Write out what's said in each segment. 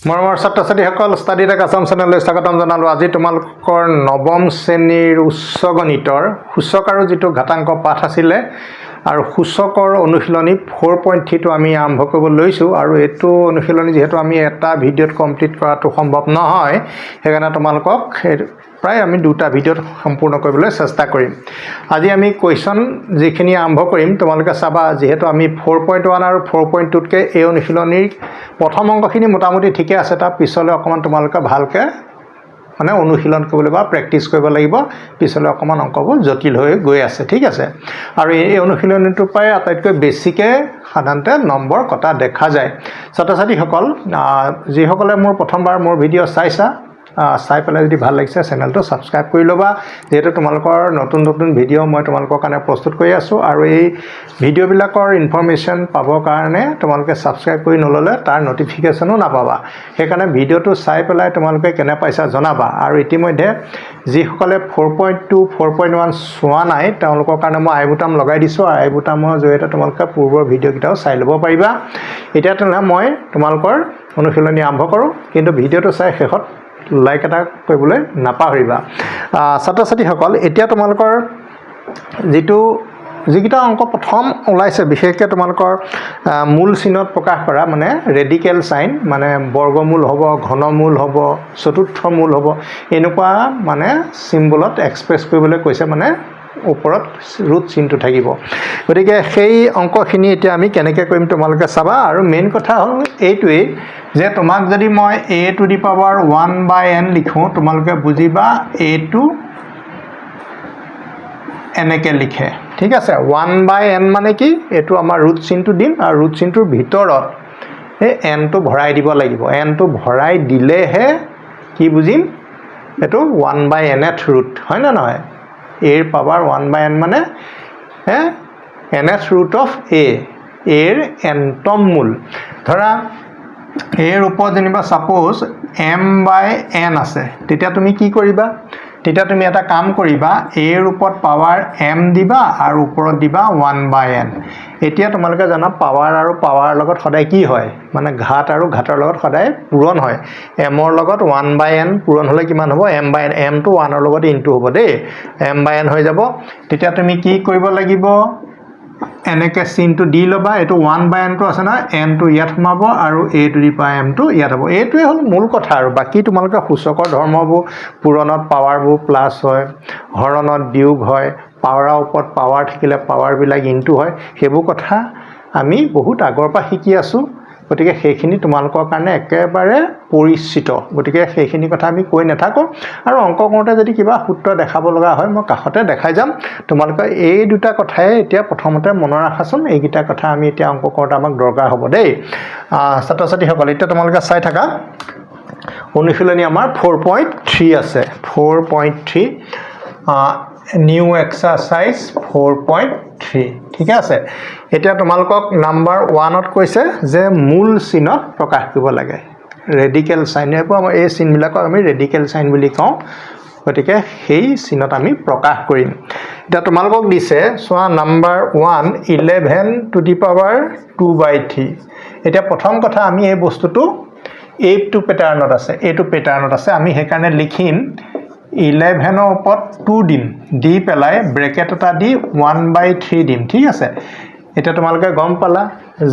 মৰমৰ ছাত্ৰ-ছাত্ৰীসকল study tech Assam চেনেললৈ স্বাগতম জনালোঁ। আজি তোমালোকৰ নৱম শ্ৰেণীৰ উচ্চ গণিতৰ সূচক আৰু যিটো ঘাতাংক পাঠ আছিলে আৰু সূচকৰ অনুশীলনী 4.3টো আমি আৰম্ভ কৰিব লৈছোঁ আৰু এইটো অনুশীলনী যেহেতু আমি এটা ভিডিঅ'ত কমপ্লিট কৰাটো সম্ভৱ নহয়, সেইকাৰণে তোমালোকক প্ৰায় আমি দুটা ভিডিঅ'ত সম্পূৰ্ণ কৰিবলৈ চেষ্টা কৰিম। আজি আমি কুৱেশ্যন যিখিনি আৰম্ভ কৰিম তোমালোকে চাবা, যিহেতু আমি 4.1 আৰু 4.2তকৈ এই অনুশীলনীৰ প্ৰথম অংকখিনি মোটামুটি ঠিকে আছে, তাৰ পিছলৈ অকণমান তোমালোকে ভালকৈ অনুশীলন কৰিবলৈ বা প্ৰেক্টিছ কৰিব লাগিব। পিছলৈ অকণমান অংকবোৰ জটিল হৈ গৈ আছে, ঠিক আছে। আৰু এই অনুশীলনীটোৰ পৰাই আটাইতকৈ বেছিকৈ সাধাৰণতে নম্বৰ কটা দেখা যায়। ছাত্ৰ-ছাত্ৰীসকল যিসকলে মোৰ প্ৰথমবাৰ মোৰ ভিডিঅ' চাই পেলাই যদি ভাল লাগিছে চেনেলটো ছাবস্ক্ৰাইব কৰি ল'বা, যিহেতু তোমালোকৰ নতুন নতুন ভিডিঅ' মই তোমালোকৰ কাৰণে প্ৰস্তুত কৰি আছোঁ আৰু এই ভিডিঅ'বিলাকৰ ইনফৰমেশ্যন পাবৰ কাৰণে তোমালোকে ছাবস্ক্ৰাইব কৰি নল'লে তাৰ নটিফিকেশ্যনো নাপাবা। সেইকাৰণে ভিডিঅ'টো চাই পেলাই তোমালোকে কেনে পাইছা জনাবা। আৰু ইতিমধ্যে যিসকলে 4.2 4.1 চোৱা নাই তেওঁলোকৰ কাৰণে মই আই বুটাম লগাই দিছোঁ আৰু আই বুটামৰ জৰিয়তে তোমালোকে পূৰ্বৰ ভিডিঅ'কেইটাও চাই ল'ব পাৰিবা। এতিয়া তেনেহ'লে মই তোমালোকৰ অনুশীলনী আৰম্ভ কৰোঁ, কিন্তু ভিডিঅ'টো চাই শেষত লাইক এটা কৰিবলৈ নাপাহৰিবা। ছাত্ৰ-ছাত্ৰীসকল এতিয়া তোমালোকৰ যিকেইটা অংক প্ৰথম ওলাইছে, বিশেষকৈ তোমালোকৰ মূল চিহ্নত প্ৰকাশ কৰা ৰেডিকেল চাইন, বৰ্গমূল হ'ব, ঘনমূল হ'ব, চতুৰ্থ মূল হ'ব, এনেকুৱা চিম্বলত এক্সপ্ৰেছ কৰিবলৈ কৈছে, ওপৰত ৰুট চিনটো থাকিব। গতিকে সেই অংকখিনি এতিয়া আমি কেনেকৈ কৰিম তোমালোকে চাবা। আৰু মেইন কথা হ'ল এইটোৱেই যে তোমাক যদি মই a⁴ লিখোঁ, তোমালোকে বুজিবা এইটো এনেকৈ লিখে, ঠিক আছে। 1/n মানে কি, এইটো আমাৰ ৰুট চিনটো দিম আৰু ৰুট চিনটোৰ ভিতৰত এই nটো ভৰাই দিব লাগিব। nটো ভৰাই দিলেহে কি বুজিম, এইটো 1/nth ৰুট, হয় নে নহয়? a ৰ পাৱাৰ 1/n মানে nth root of a, a ৰ nতম মূল। ধৰা a ৰ ওপৰত যেনিবা ছাপ'জ m/n আছে, তেতিয়া তুমি কি কৰিবা, তেতিয়া তুমি এটা কাম কৰিবা, a ৰ ওপৰত পাৱাৰ m দিবা আৰু ওপৰত দিবা 1/n। এতিয়া তোমালোকে জানা পাৱাৰ আৰু পাৱাৰৰ লগত সদায় কি হয়, ঘাত আৰু ঘাতৰ লগত সদায় পূৰণ হয়। m ৰ লগত 1/n পূৰণ হ'লে কিমান হ'ব, m/n, mটো 1ৰ লগত ইনটু হ'ব দেই, m/n হৈ যাব। তেতিয়া তুমি কি কৰিব লাগিব, এনেকৈ চিনটো দি ল'বা, এইটো 1/nটো আছে নহয়, nটো ইয়াত সোমাব আৰু a⁴mটো ইয়াত হ'ব। এইটোৱে হ'ল মূল কথা। আৰু বাকী তোমালোকে সূচকৰ ধৰ্মবোৰ, পূৰণত পাৱাৰবোৰ প্লাছ হয়, হৰণত বিয়োগ হয়, পাৱাৰৰ ওপৰত পাৱাৰ থাকিলে পাৱাৰবিলাক ইনটু হয়, সেইবোৰ কথা আমি বহুত আগৰ পৰা শিকি আছোঁ। গতিকে সেইখিনি তোমালোকৰ কাৰণে একেবাৰে পৰিচিত, গতিকে সেইখিনি কথা আমি কৈ নাথাকোঁ। আৰু অংক কৰোঁতে যদি কিবা সূত্ৰ দেখাব লগা হয় মই কাষতে দেখাই যাম। তোমালোকে এই দুটা কথাই এতিয়া প্ৰথমতে মনত ৰাখাচোন, এইকেইটা কথা আমি এতিয়া অংক কৰোঁতে আমাক দৰকাৰ হ'ব দেই। ছাত্ৰ-ছাত্ৰীসকল এতিয়া তোমালোকে চাই থাকা, অনুশীলনী আমাৰ 4.3 আছে, 4.3 নিউ এক্সাৰচাইজ 4.3, ঠিকে আছে। এতিয়া তোমালোকক নাম্বাৰ 1ত কৈছে যে মূল চিহ্নত প্ৰকাশ কৰিব লাগে, ৰেডিকেল চাইন। এই চিনবিলাকক আমি ৰেডিকেল চাইন বুলি কওঁ, গতিকে সেই চিহ্নত আমি প্ৰকাশ কৰিম। এতিয়া তোমালোকক দিছে চোৱা, নাম্বাৰ 1 11⁻²/3। এতিয়া প্ৰথম কথা, আমি এই বস্তুটো এইটো পেটাৰ্ণত আছে, আমি সেইকাৰণে লিখিম 11ৰ ওপৰত 2 দিম, দি পেলাই ব্ৰেকেট এটা দি 1/3 দিম, ঠিক আছে। এতিয়া তোমালোকে গম পালা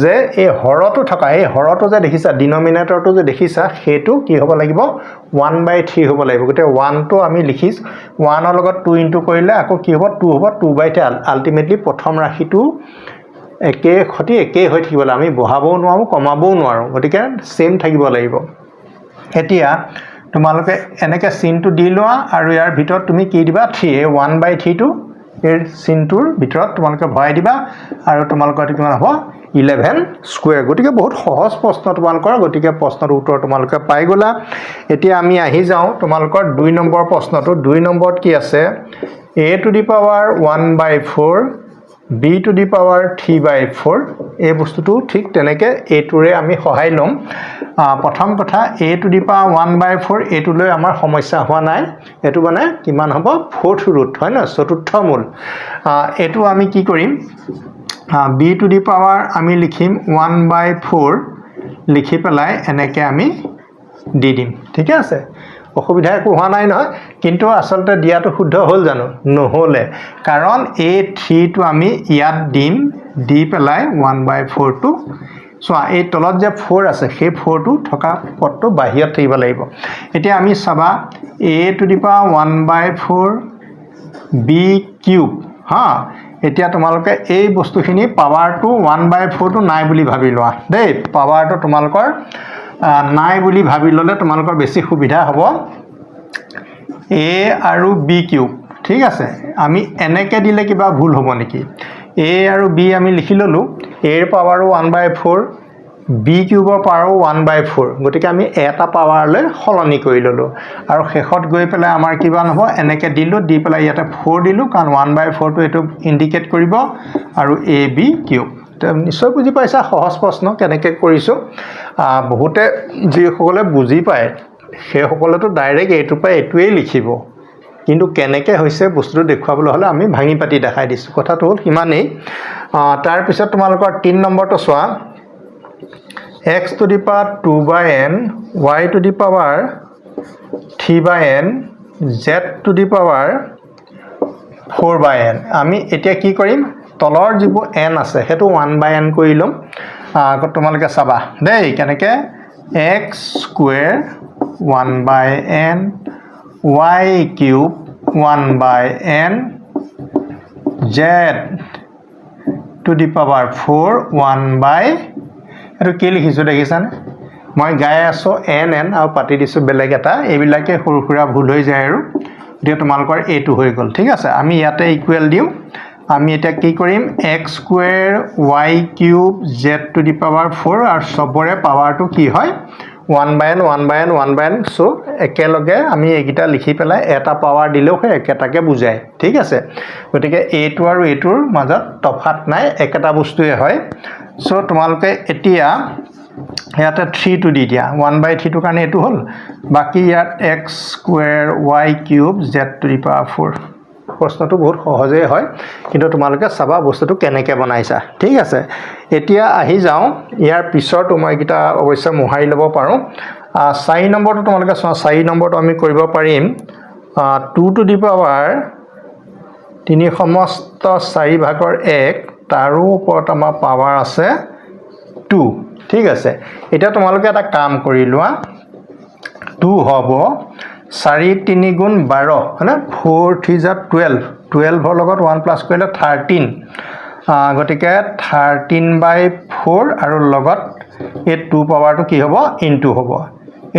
যে এই হৰটো থকা, এই হৰটো যে দেখিছা, ডিনমিনেটৰটো যে দেখিছা, সেইটো কি হ'ব লাগিব, 1/3 হ'ব লাগিব। গতিকে 1টো আমি লিখিছোঁ, 1ৰ লগত 2 ইনটু কৰিলে আকৌ কি হ'ব, 2 হ'ব, 2/3। আল্টিমেটলি প্ৰথম ৰাশিটো একেই হৈ থাকিব লাগিব, আমি বঢ়াবও নোৱাৰোঁ কমাবও নোৱাৰোঁ, গতিকে ছেইম থাকিব লাগিব। এতিয়া তোমালোকে এনেকৈ চিনটো দি লোৱা আৰু ইয়াৰ ভিতৰত তুমি কি দিবা, 3, এই 1/3টো এই চিনটোৰ ভিতৰত তোমালোকে ভৰাই দিবা আৰু তোমালোকৰ এইটো কিমান হ'ব, 11²। গতিকে বহুত সহজ প্ৰশ্ন তোমালোকৰ, গতিকে প্ৰশ্নৰ উত্তৰ তোমালোকে পাই গ'লা। এতিয়া আমি আহি যাওঁ তোমালোকৰ 2 নম্বৰ প্ৰশ্নটো। 2 নম্বৰত কি আছে, a⁴1/4 b⁴3/4। এই বস্তুটো ঠিক তেনেকৈ এইটোৰে আমি সহায় ল'ম। প্ৰথম কথা, a⁴1/4 এইটোলৈ আমাৰ সমস্যা হোৱা নাই, এইটো কিমান হ'ব, 4th ৰুট, হয় নহয়, চতুৰ্থ মূল। এইটো আমি কি কৰিম, b⁴ আমি লিখিম 1/4, লিখি পেলাই এনেকৈ আমি দি দিম ঠিক আছে অসুবিধা একো হোৱা নাই নহয় কিন্তু আসলতে দিয়াটো শুদ্ধ হ'ল জানো নহলে কাৰণ এই 3 টো আমি ইয়াত দিম দি পেলাই 1/4 টো সোয়া এই তলত যে 4 আছে সেই 4 টো থকা পদটো বাহিৰত থাকিব লাগিব এতিয়া আমি চাবা a to the power 1/4 b cube হা এতিয়া তোমালোকে এই বস্তুখিনি পাৱাৰটো 1/4 টো নাই বুলি ভাবি লোৱা দেই পাৱাৰটো তোমালোকৰ নাই বুলি ভাবি ললে তোমালোকৰ বেছি সুবিধা হ'ব a আৰু b কিউব ঠিক আছে আমি এনেকে দিলে কিবা ভুল হ'ব নেকি a আৰু b আমি লিখি ললো a ৰ পাৱাৰো 1/4 b কিউবৰ পাৱাৰো 1/4 গতিকে আমি এটা পাৱাৰলৈ সলনি কৰি ললো আৰু শেষত গৈ পেলাই আমাৰ কিবা নহব এনেকে দিলো দি পেলাই ইয়াতে 4 দিলো কাৰণ 1/4 টো এটো ইন্ডিকেট কৰিব আৰু ab কিউব নিশ্চয় বুজি পাইছা সহজ প্ৰশ্ন কেনেকৈ কৰিছো বহুতে যি সকলে বুজি পায় সেই সকলেতো ডাইৰেক্ট এটো পাই এটোই লিখিব কিন্তু কেনেকৈ হৈছে বস্তুটো দেখুৱাবলৈ হলে আমি ভাঙি পাতি দেখাই দিছো কথাটো হল ইমানেই তাৰ পিছত তোমালোকৰ 3 নম্বৰটো চোৱা x to the power 2/n y to the power 3/n z to the power 4/n আমি এতিয়া কি কৰিম তলৰ যিবোৰ n আছে হেতু 1/n কৰি লম তোমালোকে চাবা দেই কেনেকৈ x square 1/n y cube 1/n z to the power 4 1/, এটো কি লিখিছো দেখিছানে মই গাই আছো n আৰু পাতি দিছো বেলেগ এটা এইবিলাকে সৰুখুৰা ভুল হৈ যায় আৰু এতিয়া তোমালোকৰ a2 হৈ গল ঠিক আছে আমি ইয়াতে ইকুৱেল দিও আমি এটা কি কৰিম x square y cube z to the power 4 আৰু সবৰে পাৱাৰটো কি হয় 1/n 1/n 1/n সো একেলগে আমি এইগিটা লিখি পেলাই এটা পাৱাৰ দিলেও হয় একেটাকে বুজায় ঠিক আছে গতিকে a2 আৰু a2ৰ মাজত তফাত নাই একেটা বস্তুৱে হয় সো তোমালোকে এতিয়া ইয়াতে 3 টো দি দিয়া 1/3 টো কাৰণে এটো হল বাকি ইয়াত x square y cube z to the power 4 প্ৰশ্নটো বহুত সহজে হয় কিন্তু তোমালোকে চাবা বস্তুটো কেনেকৈ বনাইছা ঠিক আছে এতিয়া আহি যাও ইয়াৰ পিছৰটো মই কিটা অৱশ্য মোহাৰি লব পাৰো 4 নম্বৰটো তোমালোকে 4 নম্বৰটো আমি কৰিব পাৰিম 2 to the power 3 সমস্ত 4 ভাগৰ 1 তাৰো ওপৰত আমাৰ পাৱাৰ আছে 2 ঠিক আছে এটা তোমালোকে এটা কাম কৰি লোৱা 2 হ'ব 4 3 গুণ 12 মানে 4 3 যা 12 12 ৰ লগত 1 প্লাস কৰিলে 13 গটিকে 13/4 আৰু লগত এই 2 পাৱাৰটো কি হ'ব ইনটু হ'ব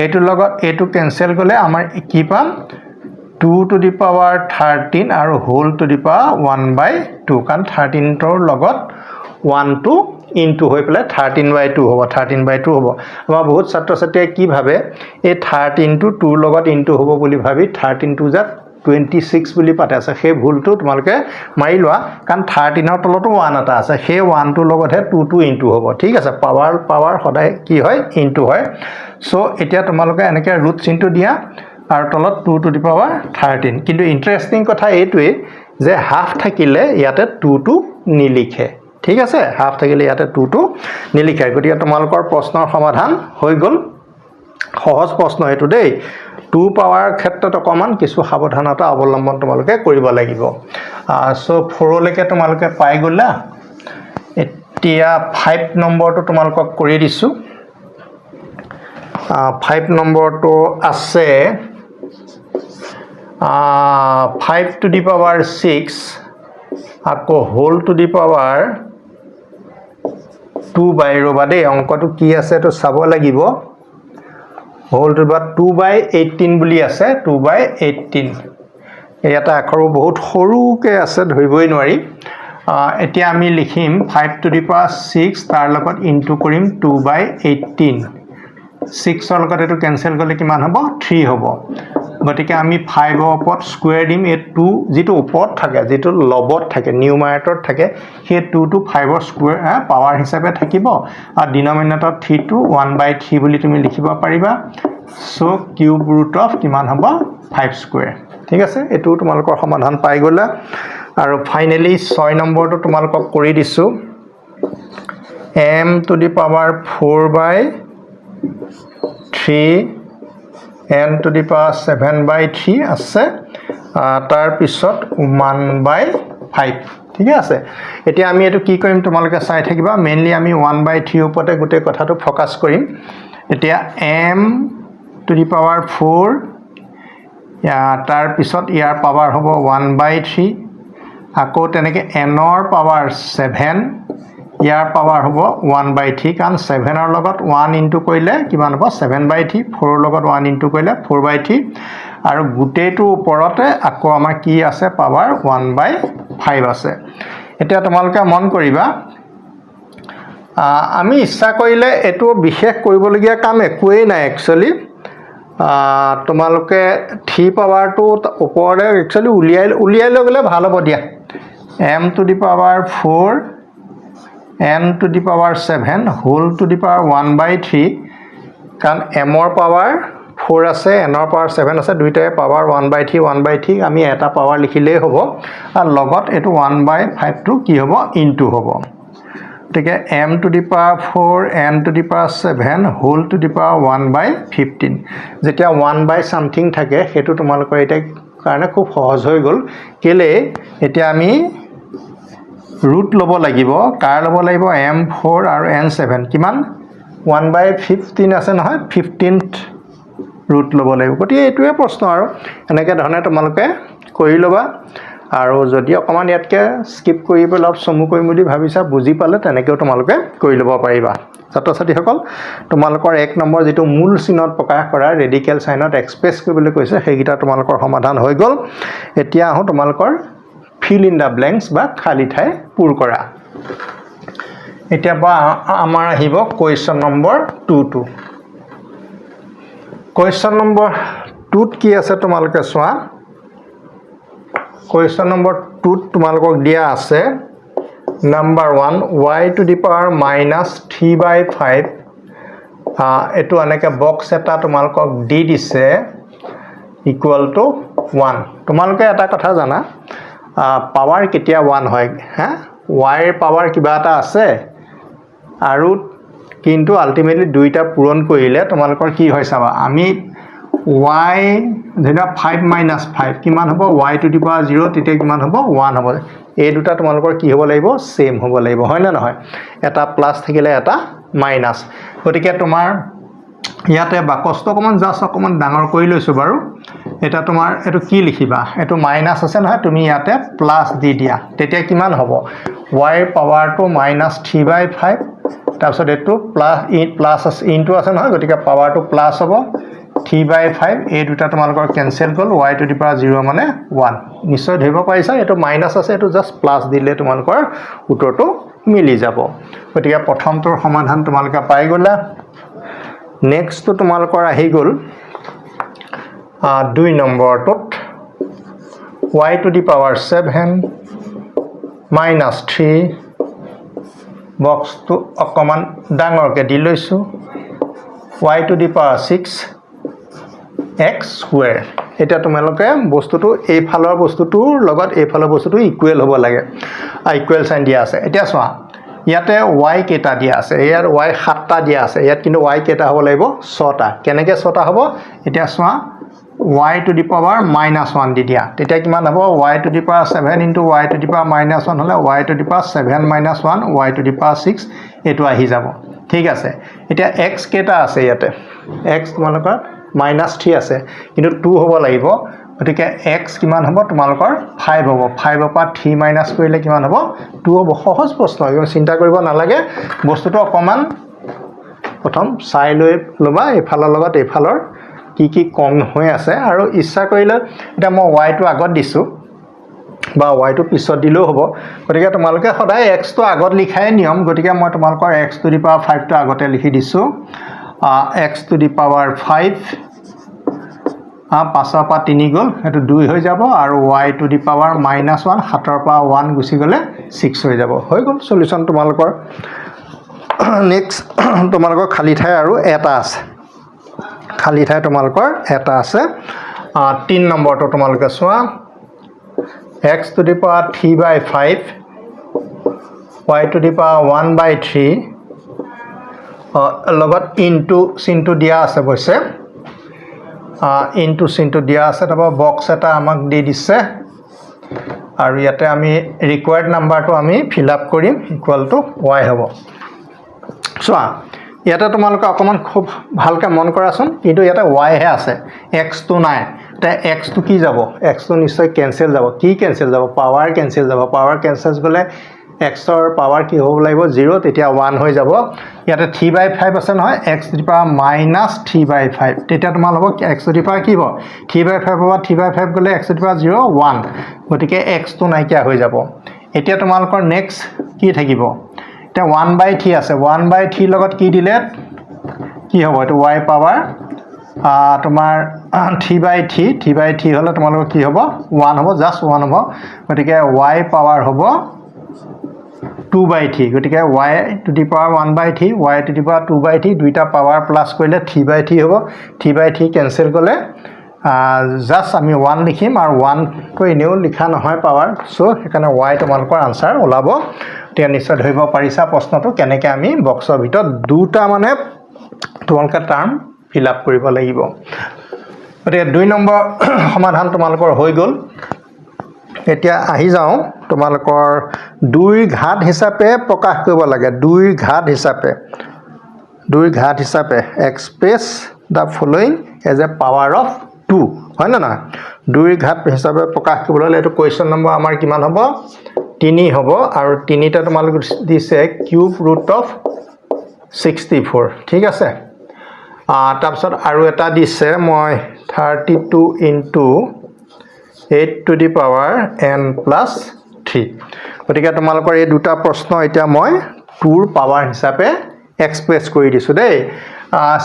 এটো লগত এটো কেনসেল গলে আমাৰ কি পাম 2 to the power 13 আৰু whole to the power 1/2 কাৰণ 13 ৰ লগত 1 to into হৈ পেলে 13/2 হ'ব 13/2 হ'ব আমাৰ বহুত ছাত্ৰ ছাত্ৰীয়ে কি ভাবে এই 13 টো 2 লগত into হ'ব বুলি ভাবি 13 2 যা 26 বুলি পাতে আছে সেই ভুলটো তোমালোকে মাৰি লোৱা কাৰণ 13 ৰ তলতো 1 এটা আছে সেই 1 টো লগতহে 2 টো into হ'ব ঠিক আছে পাৱাৰ সদায় কি হয় into হয় সো এতিয়া তোমালোকে এনেকৈ ৰুট চিনটো দিয়া আৰু তলত 2 to the power 13 কিন্তু ইন্টাৰেস্টিং কথা এইটোৱে যে হাফ থাকিলে ইয়াতে 2 টো নিলিখে ঠিক আছে হাফ থাকিলে ইয়াতে 2 টো নিলিখে গতিকে তোমালোকৰ প্ৰশ্নৰ সমাধান হৈ গল সহজ প্ৰশ্ন এটো দেই 2 পাৱাৰ ক্ষেত্ৰত অকমান কিছু সাৱধানতা অৱলম্বন তোমালোকে কৰিব লাগিব সো 4 লৈকে তোমালোকে পাই গলা এতিয়া 5 নম্বৰটো তোমালোকক কৰি দিছো 5 নম্বৰটো আছে 5 to the power 6 আকৌ whole to the power 2 by ৰবা দেই অংকটো কি আছে তো চাব লাগিব whole to the power 2/18 বুলি আছে 2/18 এটা আখৰো বহুত সৰুকে আছে ধৰিবই নোৱাৰি এতিয়া আমি লিখিম 5 to the power 6 তাৰ লগত ইনটু কৰিম 2/18 6 ৰ লগত এটো কেনসেল কৰিলে কিমান হ'ব 3 হ'ব গতিকে আমি 5 ৰ ওপৰত স্কয়াৰ দিম এই 2 যেটো ওপৰত থাকে যেটো লবত থাকে নিউমাৰেটৰত থাকে সেই 2 টো 5 ৰ স্কয়াৰ পাৱাৰ হিচাপে থাকিব আৰু ডিনমিনেটৰ 3 টো 1/3 বুলি তুমি লিখিব পাৰিবা সো কিউব ৰুট অফ কিমান হ'ব 5 স্কয়াৰ ঠিক আছে এটো তোমালোকৰ সমাধান পাই গলা আৰু ফাইনালি 6 নম্বৰটো তোমালোকক কৰি দিছো m to the power 4/3 n to the power 7/3 আছে তাৰ পিছত 1/5 ঠিক আছে এতিয়া আমি এটো কি কৰিম তোমালোকে চাই থাকিবা মেইনলি আমি 1/3 ওপৰতে গোটে কথাটো ফোকাস কৰিম এতিয়া m to the power 4 তাৰ পিছত ইয়াৰ পাৱাৰ হ'ব 1/3 আকৌ তেনেকে n ৰ পাৱাৰ 7 ইয়াৰ পাৱাৰ হ'ব 1/3 কাৰণ 7 ৰ লগত 1 ইনটু কৰিলে কিমান হ'ব 7/3 4 ৰ লগত 1 ইনটু কৰিলে 4/3 আৰু গুটেটো ওপৰতে আকৌ আমাৰ কি আছে পাৱাৰ 1/5 আছে এতিয়া তোমালোকে মন কৰিবা আমি ইচ্ছা কৰিলে এটো বিশেষ কৰিবলগীয়া কাম একোৱেই নাই একচুয়ালি তোমালোকে 3 পাৱাৰটো ওপৰলে একচুয়ালি উলিয়াই ললে ভাল হ'ব দিয়া m to the power 4 n to the power 7 whole to the power 1/3 কাৰণ m ৰ পাৱাৰ 4 আছে n ৰ পাৱাৰ 7 আছে দুইটাৰে পাৱাৰ 1/3 আমি এটা পাৱাৰ লিখিলেই হ'ব আৰু লগত এটো 1/5 টো কি হ'ব ইনটু হ'ব ঠিক আছে m to the power 4 n to the power 7 whole to the power 1/15 যেতিয়া 1 by something থাকে হেতু তোমালোকৰ এটা কাৰণে খুব সহজ হৈ গল কেলে এতিয়া আমি root লব লাগিব কাৰ লব লাগিব m4 আৰু n7 কিমান 1/15 আছে নহয় 15th root লব লাগিব গতি এটোৱে প্ৰশ্ন আৰু এনেকে ধৰণে তোমালোকে কৰি লবা আৰু যদি অকমান ইয়াতকে স্কিপ কৰিব লব সমু কৰিম বুলি ভাবিছা বুজি পালে তেনেকেও তোমালোকে কৰি লব পাৰিবা ছাত্ৰ ছাত্ৰীসকল তোমালোকৰ 1 নম্বৰ যেটো মূল চিনত প্ৰকাশ কৰা ৰেডিকেল সাইনত এক্সপ্ৰেছ কৰিবলৈ কৈছে হেগিটা তোমালোকৰ সমাধান হৈ গল এতিয়া আহো তোমালোকৰ fill in the blanks বা খালি ঠাই পূৰ কৰা এতিয়া বা আমাৰ আহিব কোৱেশ্চন নম্বৰ 2 কোৱেশ্চন নম্বৰ 2 কি আছে তোমালোকে চোৱা কোৱেশ্চন নম্বৰ 2 তোমালোকক দিয়া আছে number 1 y to the power -3/5 এটো এনেকে বক্স এটা তোমালোকক দি দিছে ইকুয়াল টু 1 তোমালোকে এটা কথা জানা পাৱাৰ কেতিয়া 1 হয় হা y ৰ পাৱাৰ কিবা এটা আছে আৰু কিন্তু আলটিমেটলি দুইটা পূৰণ কৰিলে তোমালোকৰ কি হয় চাবা আমি y যেনা 5 - 5 কিমান হ'ব y to the power 0 তেতিয়া কিমান হ'ব 1 হ'ব এই দুটা তোমালোকৰ কি হ'ব লাগিব সেম হ'ব লাগিব হয় না নহয় এটা প্লাস থাকিলে এটা মাইনাস গতিকে তোমাৰ ইয়াতে বাকষ্ট অকমান জাস্ট অকমান ডাঙৰ কৰি লৈছো বাৰু এটা তোমাৰ এটো কি লিখিবা এটো মাইনাস আছে নহয় তুমি ইয়াতে প্লাস দি দিয়া তেতিয়া কিমান হ'ব y ৰ পাৱাৰটো -3/5 তাৰপিছত এটো প্লাস ইনটু আছে নহয় গতিকে পাৱাৰটো প্লাস হ'ব 3/5 এই দুটা তোমালোকৰ কেনসেল গল y to the power 0 মানে 1 নিশ্চয় ধৰিব পাৰিছা এটো মাইনাস আছে এটো জাস্ট প্লাস দিলে তোমালোকৰ উত্তৰটো মিলি যাব গতিকে প্ৰথমটোৰ সমাধান তোমালোকে পাই গলা নেক্সট তো তোমালোকৰ আহি গল 2 নম্বৰটোত y to the power 7 -3 box তো অকমান ডাঙৰকে দি লৈছো y to the power 6 x square এটা তোমালোকে বস্তুটো এই ফালৰ বস্তুটোৰ লগত এই ফালৰ বস্তুটো ইকুৱেল হ'ব লাগে ইকুৱেল সাইন দিয়া আছে এতিয়া চোৱা ইয়াতে y কেটা দিয়া আছে ইয়াৰ y 7টা দিয়া আছে ইয়াত কিন্তু y কেটা হ'ব লাগিব 6টা কেনেকে 6টা হ'ব এতিয়া চোৱা y to the power -1 দি দিয়া তেতিয়া কিমান হ'ব y to the power 7 into y to the power -1 হলে y to the power 7 - 1 y to the power 6 এটো আহি যাব ঠিক আছে এতিয়া x কেটা আছে ইয়াতে x তোমালোকৰ -3 আছে কিন্তু 2 হ'ব লাগিব গতিকে x কিমান হ'ব তোমালোকৰ 5 হ'ব 5 ৰ পৰা 3 মাইনাস কৰিলে কিমান হ'ব 2 হ'ব সহজ প্ৰশ্ন ইমান চিন্তা কৰিব নালাগে বস্তুটো অকমান প্ৰথম চাই লৈ লবা এফালৰ লগত এফালৰ কি কম হৈ আছে আৰু ইচ্ছা কৰিলে এটা মই y টো আগত দিছো বা y টো পিছত দিলেও হ'ব গতিকে তোমালোকে সদায় x টো আগত লিখাই নিয়ম গতিকে মই তোমালোকৰ x to the power 5 টো আগতে লিখি দিছো x to the power 5 5 ৰ পৰা 3 গল এটো 2 হৈ যাব আৰু y to the power -1 7 ৰ পৰা 1 গুছি গলে 6 হৈ যাব হৈ গল সলিউশন তোমালোকৰ নেক্সট তোমালোকৰ খালি ঠাই আৰু এটা আছে খালি ঠাই তোমালোকৰ এটা আছে 3 নম্বৰটো তোমালোকে চোৱা x to the power 3/5 y to the power 1/3 লগত ইনটু চিনটু দিয়া আছে বৈছে ইনটু চিনটু দিয়া আছে তাৰপৰা বক্স এটা আমাক দি দিছে আৰু ইয়াতে আমি ৰিকুৱাৰ্ড নাম্বাৰটো আমি ফিল আপ কৰিম ইকুৱেল টু y হ'ব চোৱা ইয়াতে তোমালোকে অকণমান খুব ভালকৈ মন কৰাচোন কিন্তু ইয়াতে y হে আছে x টো নাই তে x টো কি যাব x টো নিশ্চয় কেনসেল যাব কি কেনসেল যাব পাৱাৰ কেনসেল যাব পাৱাৰ কেনসেল গলে x ৰ পাৱাৰ কি হ'ব লাগিব 0 তেতিয়া 1 হৈ যাব ইয়াতে 3/5 আছে নহয় x টু দি পাৱাৰ -3/5 তেতিয়া তোমাৰ হ'ব x টু দি পাৱাৰ কি হ'ব 3/5 হ'ব 3/5 গলে x টু দি পাৱাৰ 0 1 গতিকে x টো নাইকিয়া হৈ যাব এতিয়া তোমালোকৰ নেক্সট কি থাকিব এটা 1/3 আছে 1/3 লগত কি দিলে কি হ'ব এটো y পাৱাৰ তোমাৰ 3/3 হলে তোমালোকৰ কি হ'ব 1 হ'ব জাস্ট 1 হ'ব গতিকে y পাৱাৰ হ'ব 2/3 গতিকে y two the power 1/3 y two the power 2/3 দুইটা পাৱাৰ প্লাস কৰিলে 3/3 হ'ব 3/3 কেনসেল গলে জাস্ট আমি 1 লিখিম আৰু 1 তো এনেও লিখা নহয় পাৱাৰ সো এখানে y তোমালোকৰ আনসাৰ ওলাব তে নিশ্চয় ধৰিব পাৰিছা প্ৰশ্নটো কেনেকৈ আমি বক্সৰ ভিতৰত দুটা মানে তোমালোকে টাৰ্ম ফিল আপ কৰিব লাগিব গতিকে 2 নম্বৰ সমাধান তোমালোকৰ হৈ গ'ল এতিয়া আহি যাও তোমালোকৰ 2 ঘাত হিচাপে প্ৰকাশ কৰিব লাগে 2 ঘাত হিচাপে express the following as a power of 2 হয় না না 2 ঘাত হিচাপে প্ৰকাশ কৰিবলৈ হলে এটো কোৱেশ্চন নম্বৰ আমাৰ কিমান হ'ব 3 হ'ব আৰু 3 টা তোমালোক দিছে কিউব ৰুট অফ 64 ঠিক আছে তাৰপিছত আৰু এটা দিছে মই 32 into 8 two the power n plus 3 গতিকে তোমালোকৰ এই দুটা প্ৰশ্ন এতিয়া মই 2 ৰ পাৱাৰ হিচাপে এক্সপ্ৰেছ কৰি দিছো দেই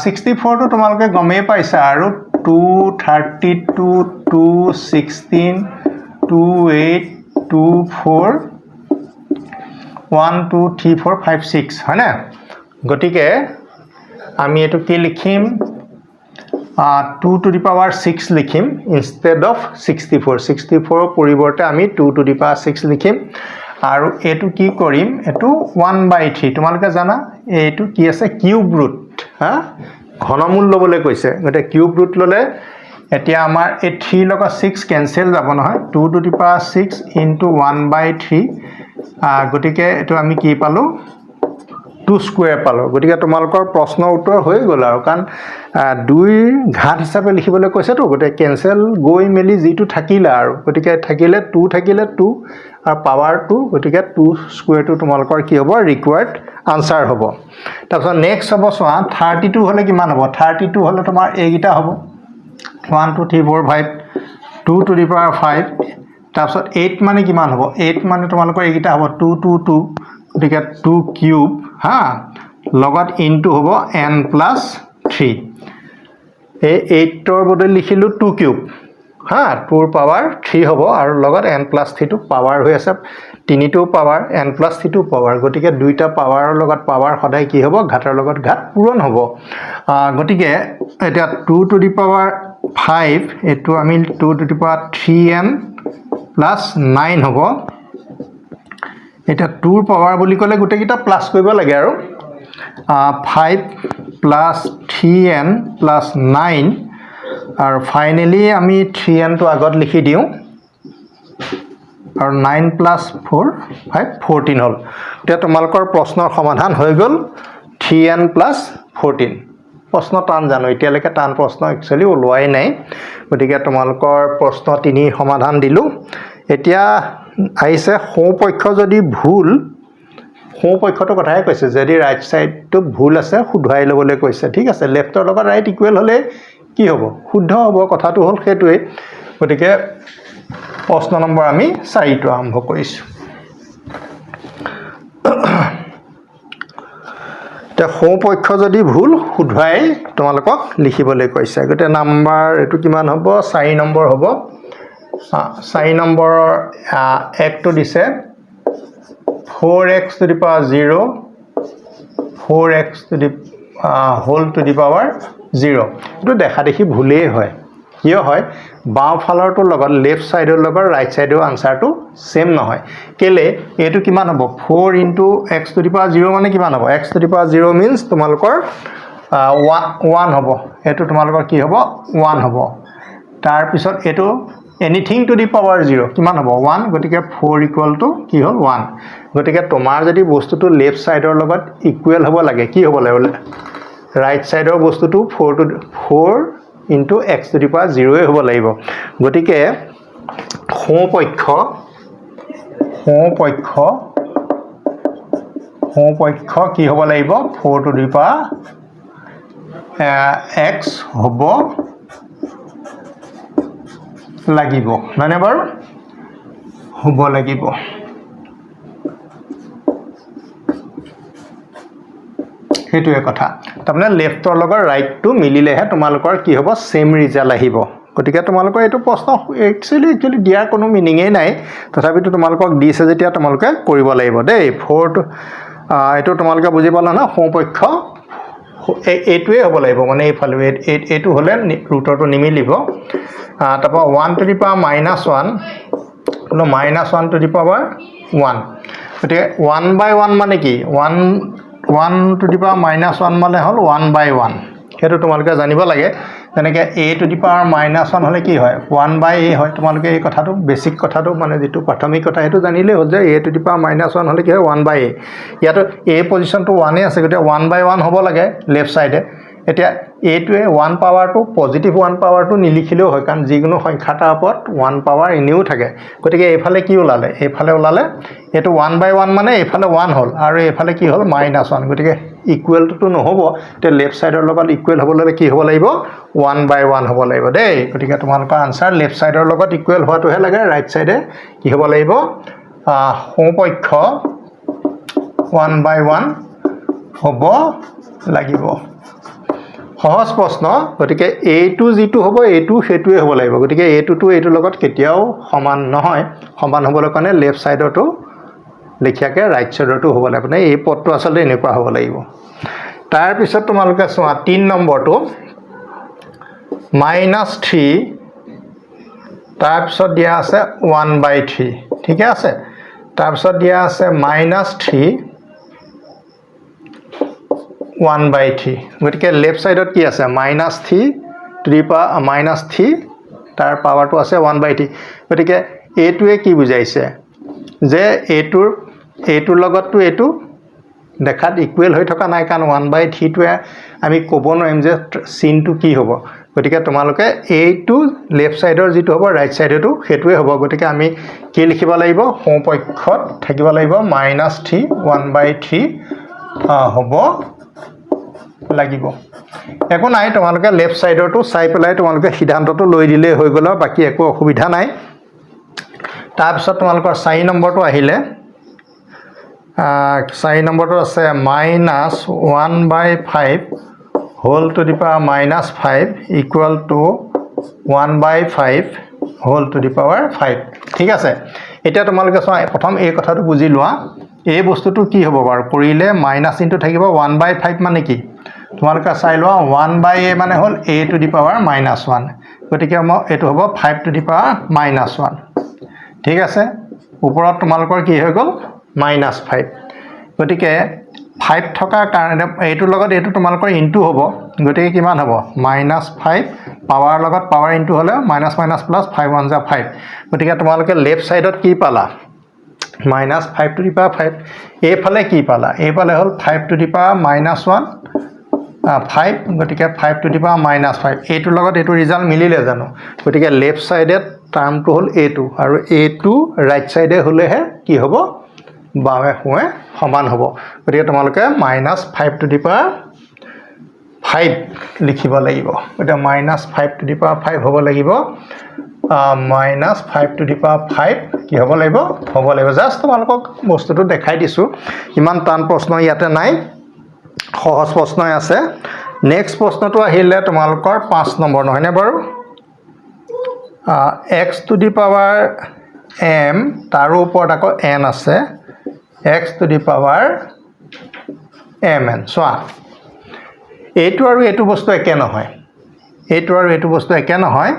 64 টো তোমালোকে গমেই পাইছা আৰু 2 32 2 16 2 8 2 4 1 2 3 4 5 6 হয় না গতিকে আমি এটো কি লিখিম 2 to the power 6 লিখিম instead of 64 64 পৰিৱৰ্তে আমি 2 to the power 6 লিখিম আৰু এটো কি কৰিম এটো 1/3 তোমালোকে জানা এটো কি আছে কিউব ৰুট হা ঘনমূল লবলৈ কৈছে গতে কিউব ৰুট ললে এতিয়া আমাৰ এই 3 লগত 6 কেনসেল যাব নহয় 2 to the power 6 into 1/3 গতিকে এটো আমি কি পালো 2 স্কয়াৰ পালো গতিকে তোমালোকৰ প্ৰশ্নৰ উত্তৰ হৈ গল আৰু কাৰণ 2 ঘাত হিচাপে লিখিবলৈ কৈছে তো গতে কেনসেল গৈ মেলি যেটো থাকিলা আৰু গতিকে থাকিলে 2 থাকিলে 2 আৰু পাৱাৰ 2 গতিকে 2 স্কয়াৰটো তোমালোকৰ কি হ'ব ৰিকুৱাৰ্ড আনসাৰ হ'ব তাৰপিছত নেক্সট হ'ব সোৱা 32 হলে কিমান হ'ব 32 হলে তোমাৰ এইগিটা হ'ব 1 2 3 4 5 2 to the power 5 তাৰপিছত 8 মানে কিমান হ'ব 8 মানে তোমালোকৰ এইগিটা হ'ব 2 2 2 গতিকে 2 কিউব হা লগত ইনটু হ'ব n plus 3 এই 8 ৰ বদলে লিখিলো 2 কিউব হা 2 ৰ পাৱাৰ 3 হ'ব আৰু লগত n plus 3 টো পাৱাৰ হৈ আছে 3 টো পাৱাৰ n plus 3 টো পাৱাৰ গতিকে দুইটা পাৱাৰৰ লগত পাৱাৰ সদায় কি হ'ব ঘাতৰ লগত ঘাত পূৰণ হ'ব গতিকে এটা 2 to the power 5 এটো আমি 2 to the power 3n plus 9 হ'ব এটা 2 ৰ পাৱাৰ বুলি ক'লে গুটেকিটা প্লাস কৰিব লাগে আৰু 5 plus 3n plus 9 আৰু ফাইনালি আমি 3n টো আগত লিখি দিও আৰু 9 plus 4 5 14 হল এতিয়া তোমালোকৰ প্ৰশ্নৰ সমাধান হৈ গল 3n plus 14 প্ৰশ্ন টান জানো এতিয়ালৈকে টান প্ৰশ্ন একচুয়ালি ওলোৱাই নাই গতিকে তোমালোকৰ প্ৰশ্ন 3 সমাধান দিলো এতিয়া আইছে সোপক্ষ যদি ভুল সোপক্ষটো কথাই কৈছে যদি ৰাইট সাইডটো ভুল আছে শুধৰাই লবলৈ কৈছে ঠিক আছে লেফটৰ লগত ৰাইট ইকুৱেল হলে কি হ'ব শুদ্ধ হ'ব কথাটো হল হেতুৱে গতিকে প্ৰশ্ন নম্বৰ আমি 4 টো আৰম্ভ কৰিছো তে সোপক্ষ যদি ভুল শুধৰাই তোমালোকক লিখিবলৈ কৈছে গতে নাম্বাৰ এটো কিমান হ'ব 4 নম্বৰ হ'ব 4 নম্বৰৰ 1 টো দিছে 4x to the power 0 4x to the whole to the power 0 এটো দেখা দেখি ভুলেই হয় কিয় হয় বাও ফালৰটো লগত লেফট সাইডৰ লগত ৰাইট সাইডৰ আনসাৰটো সেম নহয় কেলে এটো কিমান হ'ব 4 into x to the power 0 মানে কিমান হ'ব x to the power 0 means তোমালোকৰ 1 হ'ব এইটো তোমালোকৰ কি হ'ব 1 হ'ব তাৰ পিছত এইটো এনিথিং টু দি পাৱাৰ 0 কিমান হ'ব 1 গতিকে 4 ইকুৱেল টু কি হ'ল 1 গতিকে তোমাৰ যদি বস্তুটো লেফট সাইডৰ লগত ইকুৱেল হ'ব লাগে কি হ'ব লাগিব ৰাইট সাইডৰ বস্তুটো 4 into x to the power 0 হ'ব লাগিব গতিকে সোঁপক্ষ কি হ'ব লাগিব 4 টু দি পাৱাৰ x হ'ব লাগিব মানে বাৰু হ'ব লাগিব হেতুৱে কথা তাৰমানে লেফটৰ লগত ৰাইটটো মিলিলেহে তোমালোকৰ কি হ'ব সেম ৰিজাল্ট আহিব গতিকে তোমালোকৰ এইটো প্ৰশ্ন একচুয়ালি দিয়াৰ কোনো মিনিঙেই নাই তথাপিতো তোমালোকক দিছে যেতিয়া তোমালোকে কৰিব লাগিব দেই 4 এইটো তোমালোকে বুজি পালা না সোঁপক্ষ এইটোৱে হ'ব লাগিব মানে এইফালে এইটো হ'লে ৰুটৰটো নিমিলিব তাৰপৰা 1 টু দি পাৱাৰ -1 কোনো -1 টু দি পাৱাৰ 1 গতিকে 1/1 মানে কি 1 টু দি পাৱাৰ -1 মানে হ'ল 1/1 সেইটো তোমালোকে জানিব লাগে যেনেকৈ a টু দি পাৱাৰ -1 হ'লে কি হয় 1/a হয় তোমালোকে এই কথাটো বেসিক কথাটো মানে যেটো প্ৰাথমিক কথা সেইটো জানিলেই হ'ল যে a টু দি পাৱাৰ -1 হ'লে কি হয় 1/a ইয়াতো a পজিশনটো 1 আছে গতিকে 1/1 হ'ব লাগে লেফট সাইডে এতিয়া এটোৱে 1 পাৱাৰটো পজিটিভ 1 পাৱাৰটো নিলিখিলেও হয় কাৰণ যিকোনো সংখ্যাটাৰ ওপৰত 1 পাৱাৰ এনেও থাকে গতিকে এইফালে কি ওলালে এইফালে ওলালে এটো 1/1 মানে এইফালে 1 হ'ল আৰু এইফালে কি হ'ল -1 গতিকে ইকুৱেল টু নহব তে লেফট সাইডৰ লগত ইকুৱেল হ'বলৈ কি হ'ব লাগিব 1/1 হ'ব লাগিব দেই গতিকে তোমালোকৰ আনসাৰ লেফট সাইডৰ লগত ইকুৱেল হোৱাটোহে লাগে ৰাইট সাইডে কি হ'ব লাগিব সোঁপক্ষ 1/1 হ'ব লাগিব সহজ প্ৰশ্ন গতিকে এইটো যেটো হ'ব এইটো হেতুৱে হ'ব লাগিব গতিকে এইটোটো এইটোৰ লগত কেতিয়াও সমান নহয় সমান হ'বলৈ কাৰণে লেফট সাইডৰটো লিখিয়াকে ৰাইট সাইডৰটো হ'ব লাগিব মানে এই পদটো আসলে এনেকুৱা হ'ব লাগিব তাৰ পিছত তোমালোকে চোৱা 3 নম্বৰটো -3 তাৰ পিছত দিয়া আছে 1/3 ঠিক আছে তাৰ পিছত দিয়া আছে -3 1/3 গতিকে লেফট সাইডত কি আছে -3 টু দি পাৱাৰ -3 তাৰ পাৱাৰটো আছে 1/3 গতিকে এইটোৱে কি বুজাইছে যে এইটোৰ লগতটো এইটো দেখাত ইকুৱেল হৈ থকা নাই কাৰণ 1/3 টোৱে আমি ক'ব নোৱাৰিম যে চিনটো কি হ'ব গতিকে তোমালোকে এইটো লেফট সাইডৰ যেটো হ'ব ৰাইট সাইডটো হেতুৱে হ'ব গতিকে আমি কি লিখিব লাগিব সোঁপক্ষত থাকিব লাগিব -3 1/3 হ'ব লাগিব একো নাই তোমালোকে লেফট সাইডৰটো চাই পেলাই তোমালোকে সিদ্ধান্তটো লৈ দিলে হৈ গ'ল বাকি একো অসুবিধা নাই তাৰ পিছত তোমালোকৰ 4 নম্বৰটো আহিলে 4 নম্বৰটো আছে -1/5 whole to the power -5 equal to 1/5 whole to the power 5 ঠিক আছে এতিয়া তোমালোকে চোৱা প্ৰথম এই কথাটো বুজি লোৱা এই বস্তুটো কি হ'ব বাৰু কৰিলে মাইনাস চিনটো থাকিব 1/5 মানে কি তোমালোকে চাই লোৱা 1/a মানে হ'ল a টু দি পাৱাৰ -1 গতিকে এটো হ'ব 5 টু দি পাৱাৰ -1 ঠিক আছে ওপৰত তোমালোকৰ কি হৈ গ'ল -5 গতিকে 5 থকা কাৰণে এইটোৰ লগত এইটো তোমালোকৰ ইনটু হ'ব গতিকে কিমান হ'ব -5 পাৱাৰ লগত পাৱাৰ ইনটু হ'লে -+ 5 1 * 5 গতিকে তোমালোকে লেফট সাইডত কি পালা -5 টু দি পাৱাৰ 5 এইফালে কি পালা এইফালে হ'ল 5 টু দি পাৱাৰ -1 5 গতিকে 5 টু দি পাৱাৰ -5 এইটোৰ লগত এইটো ৰিজাল্ট মিলিলে জানো গতিকে লেফট সাইডে টাৰ্মটো হ'ল এইটো আৰু এইটো ৰাইট সাইডে হ'লেহে কি হ'ব বামে সোঁৱে সমান হ'ব গতিকে তোমালোকে -5 টু দি পাৱাৰ 5 লিখিব লাগিব এটা -5 টু দি পাৱাৰ 5 হ'ব লাগিব -5 টু দি পাৱাৰ 5 কি হ'ব লাগিব জাস্ট তোমালোকক বস্তুটো দেখাই দিছো ইমান টান প্ৰশ্ন ইয়াতে নাই সহজ প্ৰশ্নই আছে নেক্সট প্ৰশ্নটো আহিলে তোমালোকৰ 5 নম্বৰ নহয়নে বাৰু x to the power m তাৰ ওপৰত আকৌ n আছে x to the power mn চোৱা এইটো আৰু এইটো বস্তু একে নহয়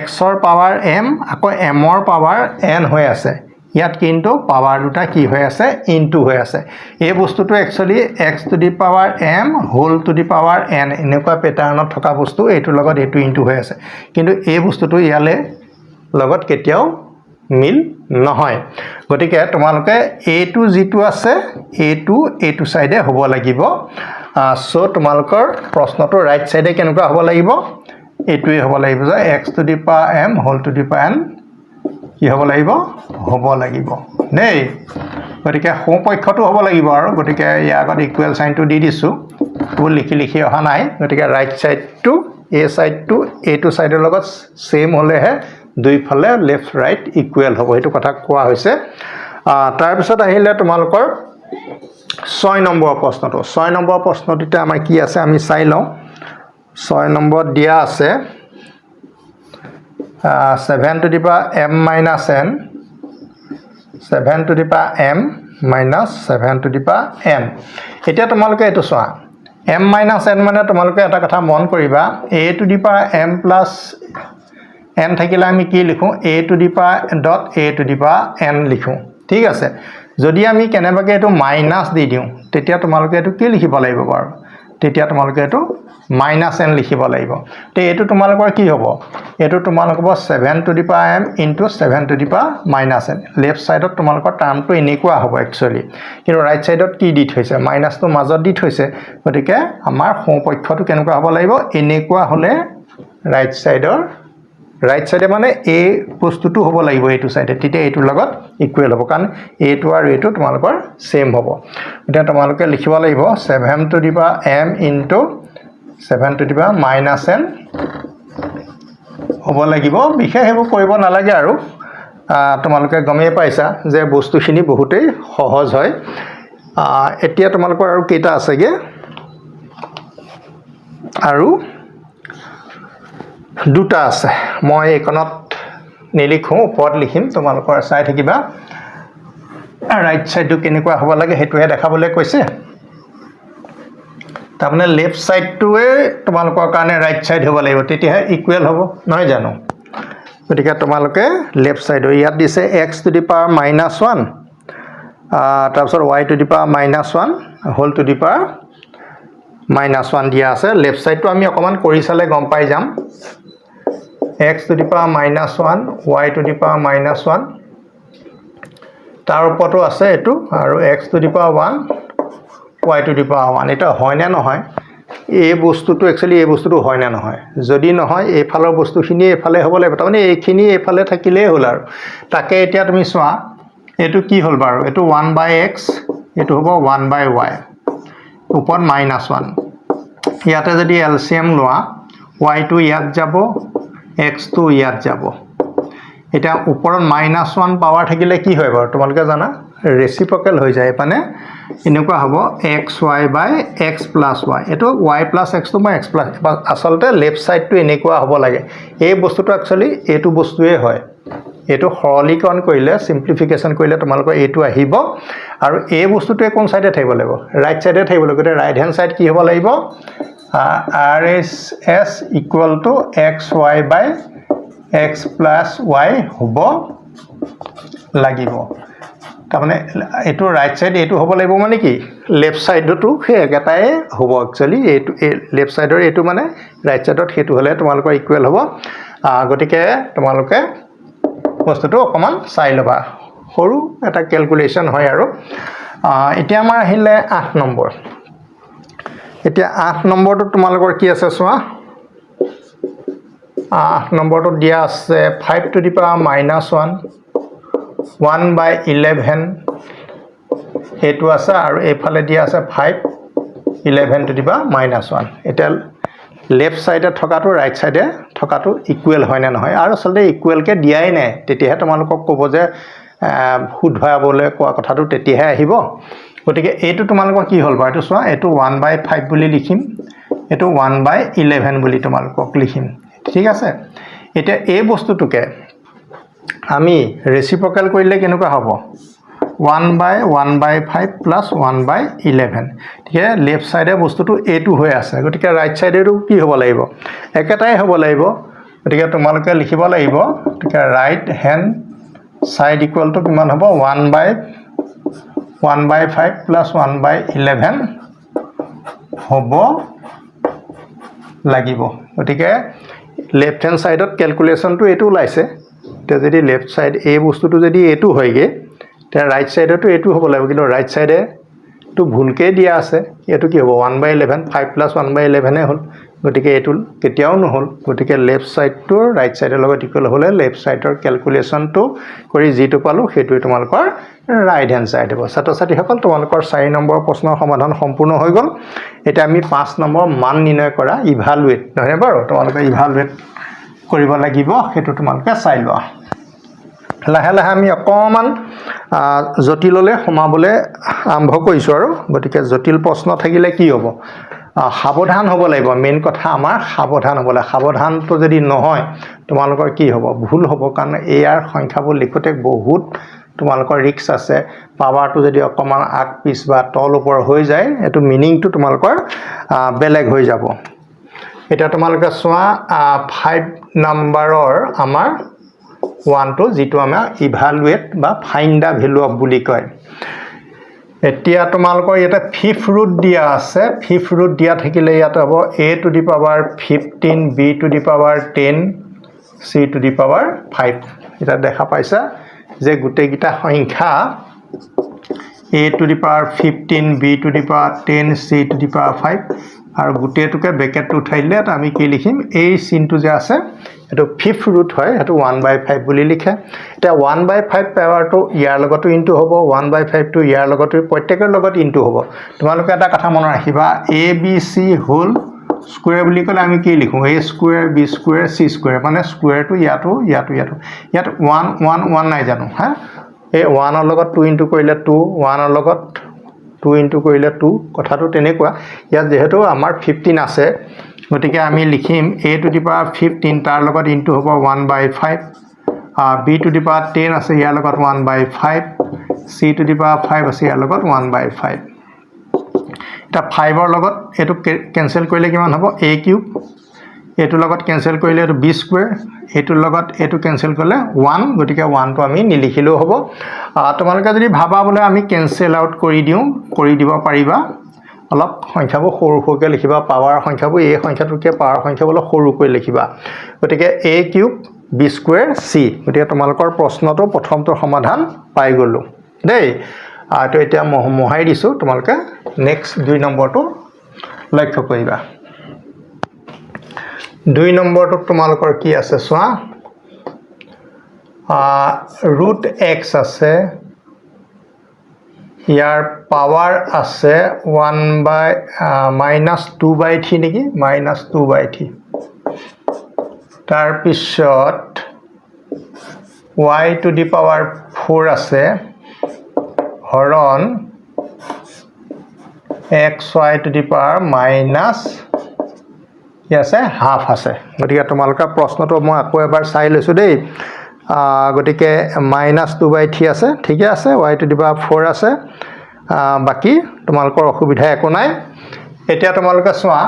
x ৰ পাৱাৰ m আকৌ m ৰ পাৱাৰ n হৈ আছে ইয়াত কিন্তু পাৱাৰ দুটা কি হৈ আছে ইনটু হৈ আছে এই বস্তুটো একচুয়ালি x⁻m n এনেকুৱা প্যাটাৰ্ণত থকা বস্তু এইটোৰ লগত এইটো ইনটু হৈ আছে কিন্তু এই বস্তুটো ইয়ালে লগত কেতিয়াও মিল নহয় গতিকে তোমালোকে এইটো যেটো আছে এইটো সাইডে হ'ব লাগিব সো তোমালোকৰ প্ৰশ্নটো ৰাইট সাইডে কেনেকুৱা হ'ব লাগিব এইটোই হ'ব লাগিব যে x⁻m n কি হ'ব লাগিব নেই গতিকে সমপক্ষটো হ'ব লাগিব আৰু গতিকে ইয়াৰ আগত ইকুৱেল সাইনটো দি দিছো তো লিখি অহা নাই গতিকে ৰাইট সাইডটো এ সাইডটো এইটো সাইডৰ লগত সেম হলেহে দুইফালে লেফট ৰাইট ইকুৱেল হ'ব এইটো কথা কোৱা হৈছে তাৰ পিছত আহিলে তোমালোকৰ 6 নম্বৰ প্ৰশ্নটো 6 নম্বৰ প্ৰশ্নটিতে আমাৰ কি আছে আমি চাই লওঁ 6 নম্বৰ দিয়া আছে 7 to the power m minus n 7 to the power m minus 7 to the power n এতিয়া তোমালোকে এটো চোৱা m minus n মানে তোমালোকে এটা কথা মন কৰিবা a to the power m plus n থাকিলে আমি কি লিখো a to the power dot a to the power n লিখো ঠিক আছে যদি আমি কেনেবাকে এটো মাইনাস দি দিও তেতিয়া তোমালোকে এটো কি লিখিব লাগিব বাৰু তেতিয়া তোমালোকে এটো minus n লিখিব লাগিব তে এটো তোমালোকৰ কি হ'ব এটো তোমালোকৰ 7 to the power m into 7 to the power minus n left সাইডত তোমালোকৰ টাৰ্মটো এনেকুৱা হ'ব একচুয়ালি কিন্তু ৰাইট সাইডত কি দি থৈছে মাইনাসটো মাজত দি থৈছে গতিকে আমাৰ সমপক্ষটো কেনেকুৱা হ'ব লাগিব এনেকুৱা হলে ৰাইট সাইডে মানে এই বস্তুটো হ'ব লাগিব এইটো সাইডে তেতিয়া এইটোৰ লগত ইকুৱেল হ'ব কাৰণ এইটো আৰু এইটো তোমালোকৰ সেম হ'ব এতিয়া তোমালোকে লিখিব লাগিব 7 to the power m into 7 to the power minus n হ'ব লাগিব বিশেষ হেব কৰিব নালাগে আৰু তোমালোকে গমেই পাইছা যে বস্তুখিনি বহুতেই সহজ হয় এতিয়া তোমালোকৰ আৰু কেইটা আছেগে আৰু দুটা আছে মই একনত নিলিখো ওপৰত লিখিম তোমালোকৰ চাই থাকিবা ৰাইট সাইডটো কেনেকুৱা হ'ব লাগে হেতুহে দেখাবলৈ কৈছে তাৰমানে লেফট সাইডটোৱে তোমালোকৰ কাৰণে ৰাইট সাইড হ'ব লাগিব তেতিয়াহে ইকুৱেল হ'ব নহয় জানো গতিকে তোমালোকে লেফট সাইডৰ ইয়াত দিছে x to the power minus 1 তাৰপিছত y to the power minus 1 whole to the power minus 1 দিয়া আছে লেফট সাইডটো আমি অকমান কৰি চালে গম পাই যাম x to the power minus 1 y to the power minus 1 তাৰ ওপৰতো আছে এটো আৰু x to the power 1 y to the power 1 এটা হয় না নহয় এই বস্তুটো একচুয়ালি এই বস্তুটো হয় না নহয় যদি নহয় এই ফালৰ বস্তুখিনি এফালে হ'ব লাগিব তাৰমানে এইখিনি এফালে থাকিলেই হ'ল আৰু তাকে এতিয়া তুমি চোৱা এটো কি হ'ল বাৰু এটো 1/x এটো হ'ব 1/y ওপৰত -1 ইয়াতে যদি এলসিএম লোৱা y টো ইয়াত যাব x টো ইয়াত যাব এটা ওপৰত -1 পাৱাৰ থাকিলে কি হয় বাৰু তোমালোকে জানা ৰেচিপ্ৰকেল হৈ যায় মানে এনেকুৱা হ'ব xy by x plus y এটো y plus x to by x plus আসলতে লেফট সাইডটো এনেকুৱা হ'ব লাগে এই বস্তুটো একচুয়ালি এটো বস্তুৱে হয় এটো সৰলীকৰণ কৰিলে সিম্পলিফিকেশন কৰিলে তোমালোকৰ এটো আহিব আৰু এই বস্তুটোৱে কোন সাইডে থাকিব লাগিব ৰাইট সাইডে থাকিব লাগিব ৰাইট হ্যান্ড সাইড কি হ'ব লাগিব RHS equal to xy by x plus y হ'ব লাগিব তাৰমানে এটো ৰাইট সাইড এটো হ'ব লাগিব মানে কি লেফট সাইডটো হেগেটাই হ'ব একচুয়ালি এটো লেফট সাইডৰ এটো মানে ৰাইট সাইডত হেতু হলে তোমালোকৰ ইকুৱেল হ'ব গতিকে তোমালোকে বস্তুটো অকমান চাই লবা সৰু এটা ক্যালকুলেশন হয় আৰু এতিয়া আমাৰ আহিলে 8 নম্বৰ এতিয়া 8 নম্বৰটো তোমালোকৰ কি আছে চোৱা 8 নম্বৰটো দিয়া আছে 5 to the power -1 1/11 হেতু আছে আৰু এইফালে দিয়া আছে 5 11 to the power -1 এটা লেফট সাইডে থকাটো ৰাইট সাইডে থকাটো ইকুৱেল হয় না নহয় আৰু আসলে ইকুৱেল কে দিয়াই নাই তেতিয়াহে তোমালোকক ক'ব যে শুদ্ধৱাবলৈ কোৱা কথাটো তেতিয়াহে আহিব গতিকে এইটো তোমালোকৰ কি হ'ল বাৰু চোৱা এইটো 1/5 বুলি লিখিম এইটো 1/11 বুলি তোমালোকক লিখিম ঠিক আছে এতিয়া এই বস্তুটোকে আমি ৰেচিপ্ৰকেল কৰিলে কেনেকুৱা হ'ব 1/1/5 plus 1/11 ঠিক আছে লেফট সাইডে বস্তুটো এটো হৈ আছে গতিকে ৰাইট সাইডেটো কি হ'ব লাগিব একেটাই হ'ব লাগিব গতিকে তোমালোকে লিখিব লাগিব গতিকে right hand side equal to কিমান হ'ব 1/5 প্লাস 1/11 হ'ব লাগিব গতিকে লেফট হ্যান্ড সাইডত ক্যালকুলেশনটো এটো ওলাইছে তে যদি লেফট সাইড এই বস্তুটো যদি এটো হয়গে তে রাইট সাইডতো এটো হ'ব লাগিব কিন্তু রাইট সাইডে তো ভুলকে দিয়া আছে এটো কি হ'ব 1/11 5 প্লাস 1/11 এ হল গতিকে এটো কেতিয়াও নহল গতিকে লেফট সাইডটো রাইট সাইডৰ লগত ইকুয়াল হলে লেফট সাইডৰ ক্যালকুলেশনটো কৰি যেটো পালো হেতু তোমালকৰ ৰাইট হ্যান্ড সাইড হ'ব ছাত্ৰ-ছাত্ৰী সকল তোমালকৰ 4 নম্বৰ প্ৰশ্নৰ সমাধান সম্পূৰ্ণ হৈ গল এটা আমি 5 নম্বৰ মান নিৰ্ণয় কৰা ইভালুৱেট নহয় বাৰু তোমালকে ইভালুৱেট কৰিব লাগিব হেতু তোমালকে চাই লোৱা লাহে লাহে আমি অকমান জটিললে সমাবলে আৰম্ভ কৰিছো আৰু গতিকে জটিল প্ৰশ্ন থাকিলে কি হ'ব সাৱধান হ'ব লাগিব মেইন কথা আমাৰ সাৱধান হ'ব লাগিব সাৱধানটো যদি নহয় তোমালোকৰ কি হ'ব ভুল হ'ব কাৰণ এয়াৰ সংখ্যাবোৰ লিখোতে বহুত তোমালোকৰ ৰিস্ক আছে পাৱাৰটো যদি অকমান আগ পিছ বা তল ওপৰ হৈ যায় এটো মিনিংটো তোমালোকৰ বেলেগ হৈ যাব এটা তোমালোকে চোৱা 5 নম্বৰৰ আমাৰ 1 টো যেটো আমাৰ ইভালুৱেট বা ফাইন্ড দা ভ্যালু অফ বুলি কয় এতিয়া তোমালোকৰ এটা ফিফথ ৰুট দিয়া আছে ফিফথ ৰুট দিয়া থাকিলে ইয়াত হ'ব a two the power 15 b two the power 10 c two the power 5 এটা দেখা পাইছা যে গুটেই গিটা সংখ্যা a two the power 15 b two the power 10 c two the power 5 আৰু গুটেইটোকে ব্ৰেকেট উঠাইলে আমি কি লিখিম এই চিনটো যে আছে এটো ফিফথ ৰুট হয় এটো 1/5 বুলি লিখে এটা 1/5 পাৱাৰটো ইয়াৰ লগতো ইনটু হ'ব 1/5 টো ইয়াৰ লগতো প্ৰত্যেকৰ লগত ইনটু হ'ব তোমালোকে এটা কথা মনত ৰাখিবা a b c whole square বুলি কলে আমি কি লিখো a square b square c square মানে স্কয়াৰটো ইয়াত 1 1 1 নাই জানো হা এই 1 ৰ লগত 2 ইনটু কৰিলে 2 1 ৰ লগত 2 ইনটু কৰিলে 2 কথাটো তেনেকুৱা ইয়াত যেহেতু আমাৰ 15 আছে গতিকে আমি লিখিম a টু দি পাৱাৰ 15 তাৰ লগত ইনটু হ'ব 1/5 b টু দি পাৱাৰ 10 আছে ইয়াৰ লগত 1/5 c টু দি পাৱাৰ 5 আছে ইয়াৰ লগত 1/5 এটা 5 ৰ লগত এটো কেনসেল কৰিলে কিমান হ'ব a কিউব এটো লগত কেনসেল কৰিলে এটো b স্কয়াৰ এটোৰ লগত এটো কেনসেল কৰিলে 1 গতিকে 1 টো আমি নিলিখিলেও হ'ব তোমালোকে যদি ভাবা বলে আমি কেনসেল আউট কৰি দিব পাৰিবা অলপ সংখ্যাবোৰ সৰু সৰুকৈ লিখিবা পাৱাৰ সংখ্যাবোৰ এই সংখ্যাটোকে পাৱাৰ সংখ্যাবোৰ সৰুকৈ লিখিবা গতিকে a cube b square c গতিকে তোমালোকৰ প্ৰশ্নটো প্ৰথমটো সমাধান পাই গলো দেই তো এতিয়া মহাই দিছো তোমালোকে নেক্সট 2 নম্বৰটো লক্ষ্য কৰিবা 2 নম্বৰটো তোমালোকৰ কি আছে চোৱা ৰুট x আছে ইয়াৰ পাৱাৰ আছে 2/3 নেকি -2/3 তাৰ পিছত y টু দি পাৱাৰ 4 আছে হৰণ xy to the power minus ইয়াছে হাফ আছে গতিকে তোমালোকৰ প্ৰশ্নটো মই আকৌ এবাৰ চাই লৈছো দেই গতিকে -2/3 আছে ঠিকে আছে y টু দি পাৱাৰ 4 আছে বাকি তোমালোকৰ অসুবিধা একো নাই এতিয়া তোমালোকে চোৱা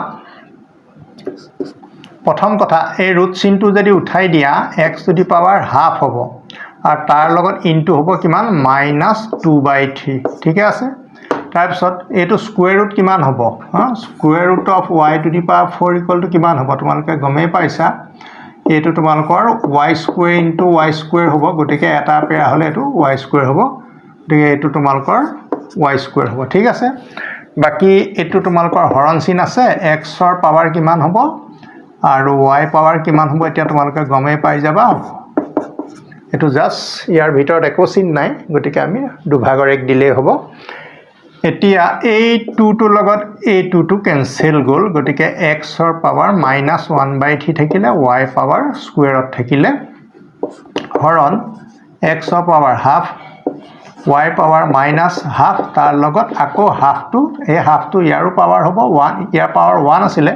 প্ৰথম কথা এই ৰুট চিনটো যদি উঠাই দিয়া x to the power half হ'ব আৰু তাৰ লগত ইনটু হ'ব কিমান -2/3 ঠিকে আছে তাৰ পিছত এটো স্কয়াৰ ৰুট কিমান হ'ব square root of y two the power 4 equal to কিমান হ'ব তোমালোকে গমেই পাইছা এটো তোমালোকৰ y square into y square হ'ব গতিকে এটা পেৰা হলে এটো y স্কয়াৰ হ'ব গতিকে এটো তোমালোকৰ y স্কয়াৰ হ'ব ঠিক আছে বাকি এটো তোমালোকৰ হৰণ চিন আছে x ৰ পাৱাৰ কিমান হ'ব আৰু y পাৱাৰ কিমান হ'ব এতিয়া তোমালোকে গমেই পাই যাবা এটো জাস্ট ইয়াৰ ভিতৰত একো চিন নাই গতিকে আমি দুভাগৰ এক দিলেই হ'ব এতিয়া এই 2 টোৰ লগত এই 2 টো কেনসেল গল গতিকে x ৰ পাৱাৰ -1/3 থাকিলে y পাৱাৰ স্কয়াৰত থাকিলে হৰণ x ৰ power half y power -half তাৰ লগত আকৌ হাফটো এই হাফটো ইয়াৰো পাৱাৰ হ'ব 1 ইয়াৰ পাৱাৰ 1 আছিল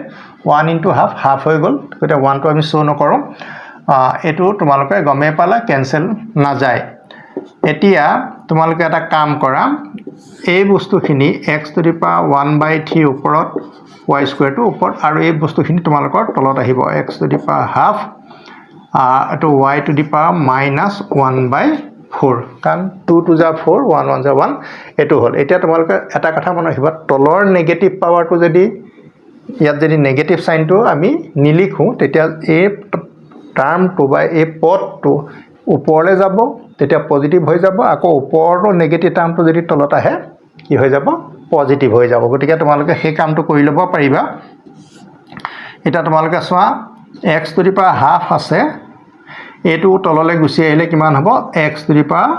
1 ইনটু হাফ হাফ হৈ গল গতিকে 1 টো আমি শো নকৰো এটো তোমালোকে গমে পালা কেনসেল না যায় এতিয়া তোমালোকে এটা কাম কৰা এই বস্তুখিনি x টু দি পাৱাৰ 1/3 ওপৰত y স্কয়াৰটো ওপৰত আৰু এই বস্তুখিনি তোমালোকৰ তলত আহিব x to the power half এটো y টু দি পাৱাৰ -1/5 4 কাৰণ 2 2 যা 4 1 1 যা 1 এটো হল এতিয়া তোমালোকে এটা কথা মনত ৰাখিবা তলৰ নেগেটিভ পাৱাৰটো যদি ইয়াত যদি নেগেটিভ সাইনটো আমি নিলিখো তেতিয়া এই টাৰ্মটো বা এই পদটো ওপৰলৈ যাব তেতিয়া পজিটিভ হৈ যাব আকৌ ওপৰটো নেগেটিভ টাৰ্মটো যদি তলত আহে কি হৈ যাব পজিটিভ হৈ যাব গতিকে তোমালোকে সেই কামটো কৰি ল'ব পাৰিবা এটা তোমালোকে চোৱা x to the power half আছে এটো তললৈ গুছি আহিলে কিমান হ'ব x টু দি পাৱাৰ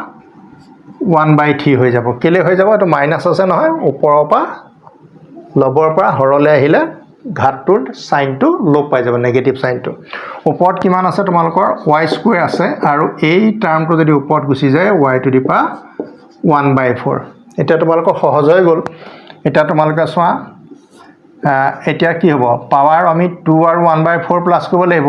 1/3 হৈ যাব কেলে হৈ যাব এটো মাইনাস আছে নহয় ওপৰৰ পৰা লবৰ পৰা হৰলে আহিলে ঘাতটোৰ সাইনটো লোপ পাই যাব নেগেটিভ সাইনটো ওপৰত কিমান আছে তোমালোকৰ y স্কয়াৰ আছে আৰু এই টাৰ্মটো যদি ওপৰত গুছি যায় y টু দি পাৱাৰ 1/4 এটা তোমালোকৰ সহজ হৈ গল এটা তোমালোকে চোৱা এতিয়া কি হ'ব পাৱাৰ আমি 2 আৰু 1/4 প্লাস কৰিব লাগিব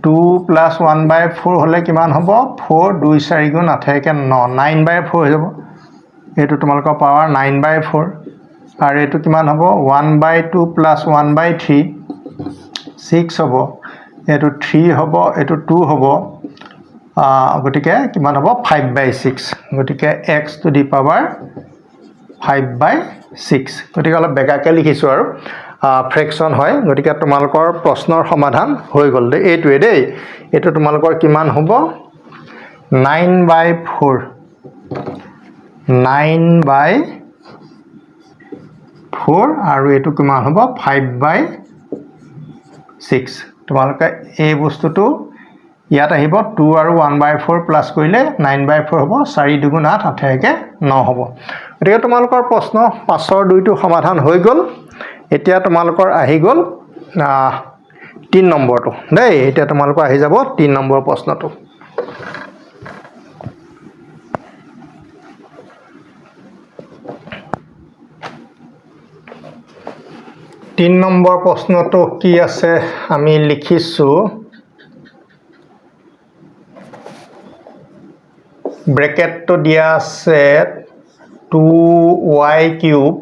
2 plus 1/4 হলে কিমান হ'ব 4 2 4 গুণ 8 কে 9 9/4 হৈ যাব এটো তোমালোকৰ পাৱাৰ 9/4 আৰু এটো কিমান হ'ব 1/2 plus 1/3 6 হ'ব এটো 3 হ'ব এটো 2 হ'ব গটিকে কিমান হ'ব 5/6 গটিকে x টু দি পাৱাৰ 5/6 গটিকে অলপ বেগাকে লিখিছো আৰু ফ্ৰেকশন হয় গটিকে তোমালোকৰ প্ৰশ্নৰ সমাধান হৈ গল দে এইটোৱে দেই এটো তোমালোকৰ কিমান হ'ব 9/4 9/4 আৰু এটো কিমান হ'ব 5/6 তোমালোকে এই বস্তুটো ইয়াত আহিব 2 আৰু 1/4 প্লাস কৰিলে 9/4 হ'ব 4 2 8 8 কে 9 হ'ব গতিকে তোমালোকৰ প্ৰশ্ন 5ৰ 2টো সমাধান হৈ গল এতিয়া তোমালোকৰ আহি গল 3 নম্বৰটো দেই এতিয়া তোমালোকৰ আহি যাব 3 নম্বৰ প্ৰশ্নটো 3 নম্বৰ প্ৰশ্নটো কি আছে আমি লিখিছো ব্ৰেকেটটো দিয়া আছে 2y cube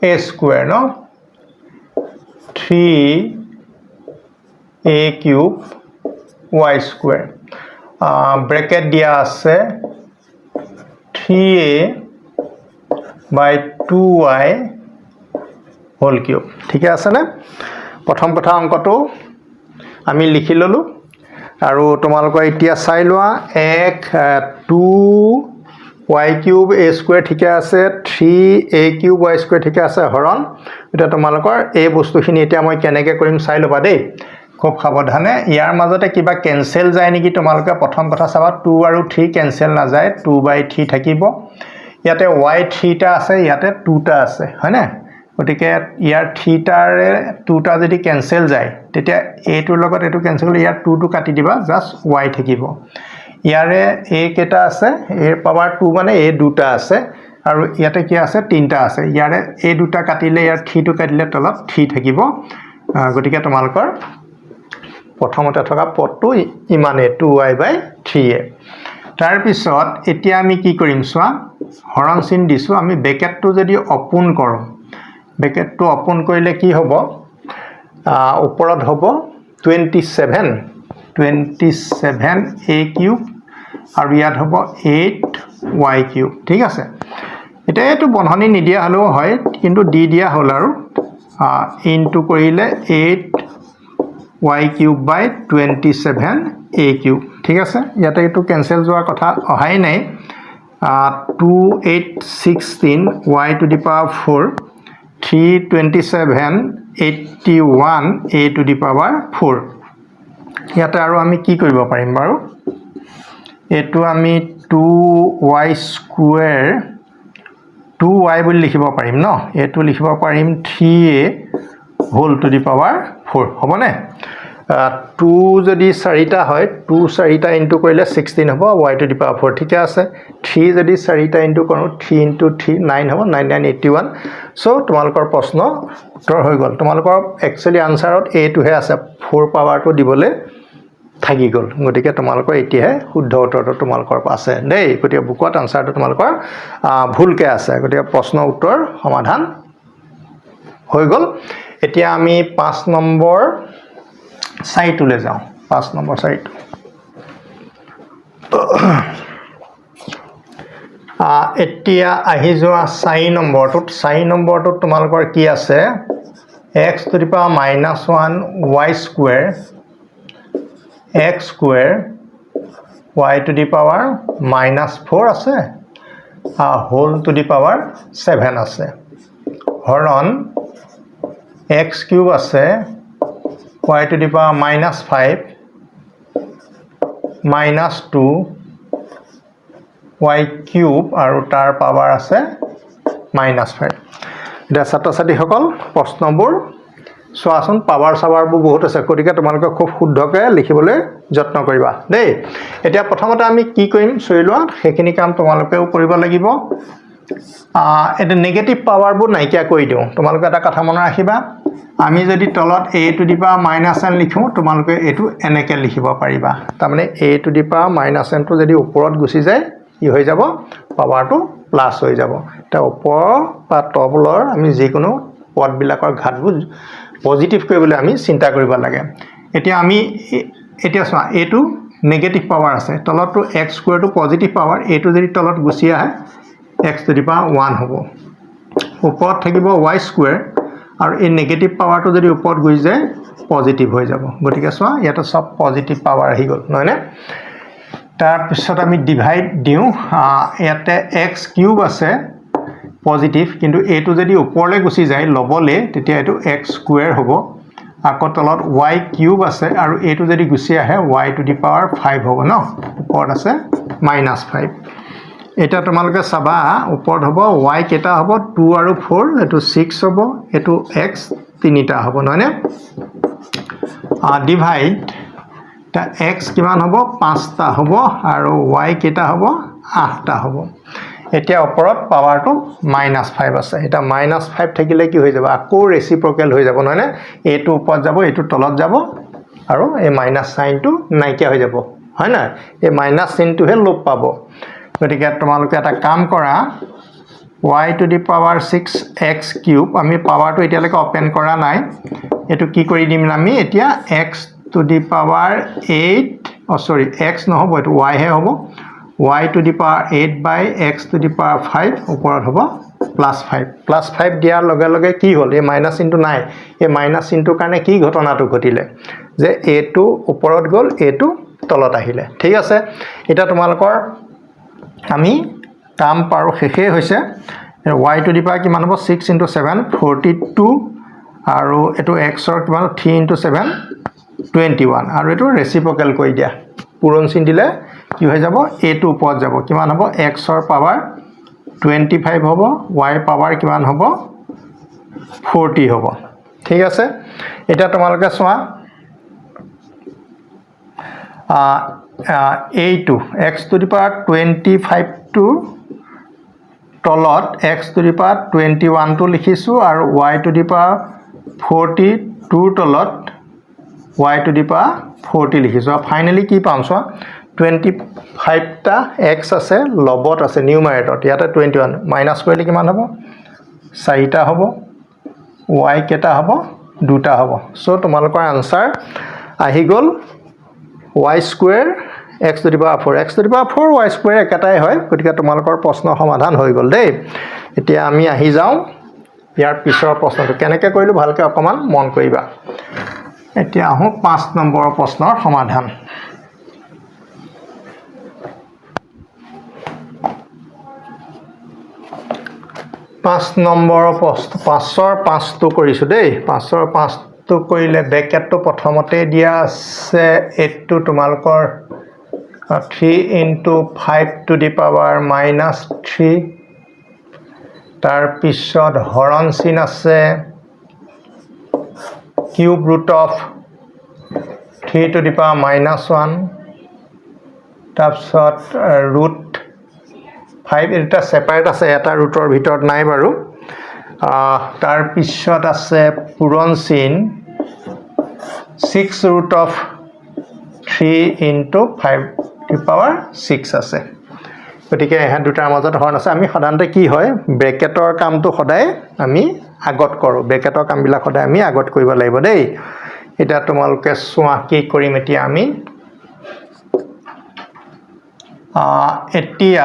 a square no 3a cube y square bracket dia ase 3a by 2y whole cube thike ase na prothom kotha onkoto ami likhi lolu aru tomaloko etia sai loa 2y cube a square thike ase 3a cube y square thike ase হৰণ এটা তোমালোকৰ এই বস্তুখিনি এতিয়া মই কেনেকৈ কৰিম চাই লবা দেই খুব সাৱধানে ইয়াৰ মাজতে কিবা কেনসেল যায় নেকি তোমালোকে প্ৰথম কথা চাবা 2 আৰু 3 কেনসেল না যায় 2/3 থাকিব ইয়াতে y3 টা আছে ইয়াতে 2 টা আছে হয়নে গটিকে ইয়াৰ 3 টাৰে 2 টা যদি কেনসেল যায় তেতিয়া এটোৰ লগত এটো কেনসেল হ'লে ইয়াৰ 2 টো কাটি দিবা জাস্ট y থাকিব ইয়াৰে a কেটা আছে a পাৱাৰ 2 মানে a দুটা আছে আৰু ইয়াতে কি আছে তিনটা আছে ইয়াৰে a দুটা কাটিলে ইয়াৰ 3 টো কাটিলে তলত 3 থাকিব গটিকে তোমালোকৰ প্ৰথমতে থকা পদটো ইমানে 2y/3a তাৰ পিছত এতিয়া আমি কি কৰিম সোৱা হৰণ চিন দিছো আমি ব্ৰেকেটটো যদি ওপেন কৰো ব্ৰেকেটটো ওপেন কৰিলে কি হ'ব ওপৰত হ'ব 27a কিউব আৰু ইয়াত হ'ব 8y কিউব ঠিক আছে এটা এটো বন্ধনী নিদিয়া হলো হয় কিন্তু দি দিয়া হল আৰু ইনটু কৰিলে 8y কিউব বাই 27a কিউব ঠিক আছে ইয়াতে এটো কেনসেল যোৱাৰ কথা অহাই নাই 2816y two the power 4 327 81a two the power 4 ইয়াতে আৰু আমি কি কৰিব পাৰিম বাৰু এটো আমি 2y স্কয়াৰ 2y বুলি লিখিব পাৰিম ন এটো লিখিব পাৰিম 3a whole to the power 4 হবনে 2 যদি 4টা হয় 2 4টা ইনটু কৰিলে 16 হ'ব y টু দি পাৱাৰ 4 ঠিক আছে 3 যদি 4টা ইনটু কৰো 3 ইনটু 3 9 হ'ব 9 9 81 সো তোমালোকৰ প্ৰশ্ন উত্তৰ হৈ গল তোমালোকৰ একচুয়ালি আনসাৰত a টো হে আছে 4 পাৱাৰটো দিবলে থাকি গল গটিকে তোমালোকৰ এতিয়াহে শুদ্ধ উত্তৰটো তোমালোকৰ আছে দেই গটিকে বুকত আনসাৰটো তোমালোকৰ ভুলকে আছে গটিকে প্ৰশ্ন উত্তৰ সমাধান হৈ গল এতিয়া আমি 5 নম্বৰ সাইটলে যাও 5 নম্বৰ সাইট এতিয়া আহি যোৱা 4 নম্বৰটোত 4 নম্বৰটোত তোমালোকৰ কি আছে x to the power -1 y square x square y to the power -4 আছে whole to the power 7 আছে হৰণ x cube আছে y to the power -5 -2 y cube আৰু তাৰ পাৱাৰ আছে -5 এটা ছাত্ৰ-ছাত্ৰীসকল প্ৰশ্নবোৰ চোৱাচোন পাৱাৰ সাৱাৰবোৰ বহুত আছে গতিকে তোমালোকে খুব শুদ্ধকৈ লিখিবলৈ যত্ন কৰিবা দেই এতিয়া প্ৰথমতে আমি কি কৰিম চৈলোৱা সেইখিনি কাম তোমালোকেও কৰিব লাগিব এটা নেগেটিভ পাৱাৰবোৰ নাইকিয়া কৰি দিওঁ তোমালোকে এটা কথা মনত ৰাখিবা আমি যদি তলত a to the power -n লিখো তোমালোকে এটো এনেকৈ লিখিব পাৰিবা তাৰ মানে a to the power -n টো যদি ওপৰত গুচি যায় কি হৈ যাব পাৱাৰটো প্লাস হৈ যাব তা ওপৰ বা টপলৰ আমি যিকোনো পদবিলাকৰ ঘাতবোৰ পজিটিভ কৰিবলৈ আমি চিন্তা কৰিব লাগে এতিয়া আমি এতিয়া চোৱা এটো নেগেটিভ পাৱাৰ আছে তলতটো x স্কয়াৰ টো পজিটিভ পাৱাৰ এটো যদি তলত গুচি আহে x to the power 1 হ'ব ওপৰত থাকিব y স্কয়াৰ আৰু এই নেগেটিভ পাৱাৰটো যদি ওপৰত গুচি যায় পজিটিভ হৈ যাব গতিকে চোৱা ইয়াতে সব পজিটিভ পাৱাৰ আহি গল নহয় নে তাৰ পিছত আমি ডিভাইড দিও ইয়াতে x কিউব আছে পজিটিভ কিন্তু এটো যদি ওপৰলৈ গুচি যায় লবলে তেতিয়া এটো x স্কয়াৰ হ'ব আকৌ তলত y কিউব আছে আৰু এটো যদি গুচি আহে y to the power 5 হ'ব ন ওপৰত আছে -5 এটা তোমালোকে চাবা ওপৰত হ'ব y কেটা হ'ব 2 আৰু 4 এটো 6 হ'ব এটো x তিনিটা হ'ব নহনে ডিভাইড তা x কিমান হ'ব 5টা হ'ব আৰু y কেটা হ'ব 8টা হ'ব এতিয়া ওপৰত পাৱাৰটো -5 আছে এটা -5 থাকিলে কি হৈ যাব আকৌ ৰেচিপ্ৰকেল হৈ যাব নহনে এটো ওপৰত যাব এটো তলত যাব আৰু এই মাইনাস সাইনটো নাইকিয়া হৈ যাব হয় না এই মাইনাস চিনটোহে লোপ পাব গতিকে তোমালোকে এটা কাম কৰা y to the power 6x cube আমি পাৱাৰটো এতিয়ালৈকে ওপেন কৰা নাই এটো কি কৰি দিম আমি এতিয়া x to the power 8 x নহব এটো y হে হ'ব y to the power 8 by x to the power 5 ওপৰত হ'ব +5 দিয়াৰ লগে লগে কি হ'ল এই মাইনাস চিনটো নাই এই মাইনাস চিনটোৰ কাৰণে কি ঘটনাটো ঘটিলে যে a টো ওপৰত গল a টো তলত আহিলে ঠিক আছে এটা তোমালোকৰ আমি কাম পাৰো শেষে হৈছে y to the power কিমান হ'ব 6 into 7 42 আৰু এটো x ৰ কিমান 3 into 7 21 আৰু এটো ৰেচিপ্ৰকেল কৰি দিয়া পূৰণ চিন দিলে কি হৈ যাব a টো ওপৰত যাব কিমান হ'ব x ৰ পাৱাৰ 25 হ'ব y পাৱাৰ কিমান হ'ব 40 হ'ব ঠিক আছে এটা তোমালোকে চোৱা a2 x to the power 25 to তলত x to the power 21 টো লিখিছো আৰু y to the power 42 তলত y to the power 40 লিখিছো আৰু ফাইনালি কি পাম চোৱা 25 টা x আছে লবত আছে নিউমাৰেটৰত ইয়াতে 21 মাইনাস কৰিলে কিমান হ'ব 4টা হ'ব y কেটা হ'ব 2টা হ'ব সো তোমালোকৰ আনসাৰ আহি গল y square x to the power 4 x to the power 4 y square একাটাই হয় গতিকে তোমালোকৰ প্ৰশ্ন সমাধান হৈ গল দেই এতিয়া আমি আহি যাও ইয়াৰ পিছৰ প্ৰশ্নটো কেনেকৈ কৰিলো ভালকৈ অকমান মন কৰিবা এতিয়া আহো 5 নম্বৰৰ প্ৰশ্নৰ সমাধান 5 নম্বৰৰ প্ৰশ্ন 5ৰ 5টো কৰিছো দেই 5ৰ 5টো কৰিলে ব্ৰেকেটটো প্ৰথমতে দিয়া আছে এটো তোমালোকৰ 3 into 5 to the power -3 তাৰ পিছত হৰণ চিন আছে cube root of 3 to the power -1 তাৰ পিছত root 5 এটা সেপাৰেট আছে এটা ৰুটৰ ভিতৰত নাই বাৰু তাৰ পিছত আছে পূৰণ চিন 6 root of 3 into 5 to the power 6 আছে গতিকে এহা দুটাৰ মাজত হৰণ আছে আমি সাধাৰণতে কি হয় ব্ৰেকেটৰ কামটো সদায় আমি আগত কৰো ব্ৰেকেটৰ কামবিলাক সদায় আমি আগত কৰিব লাগিব দেই এটা তোমালোকে চোৱা কি কৰিম এতিয়া আমি এতিয়া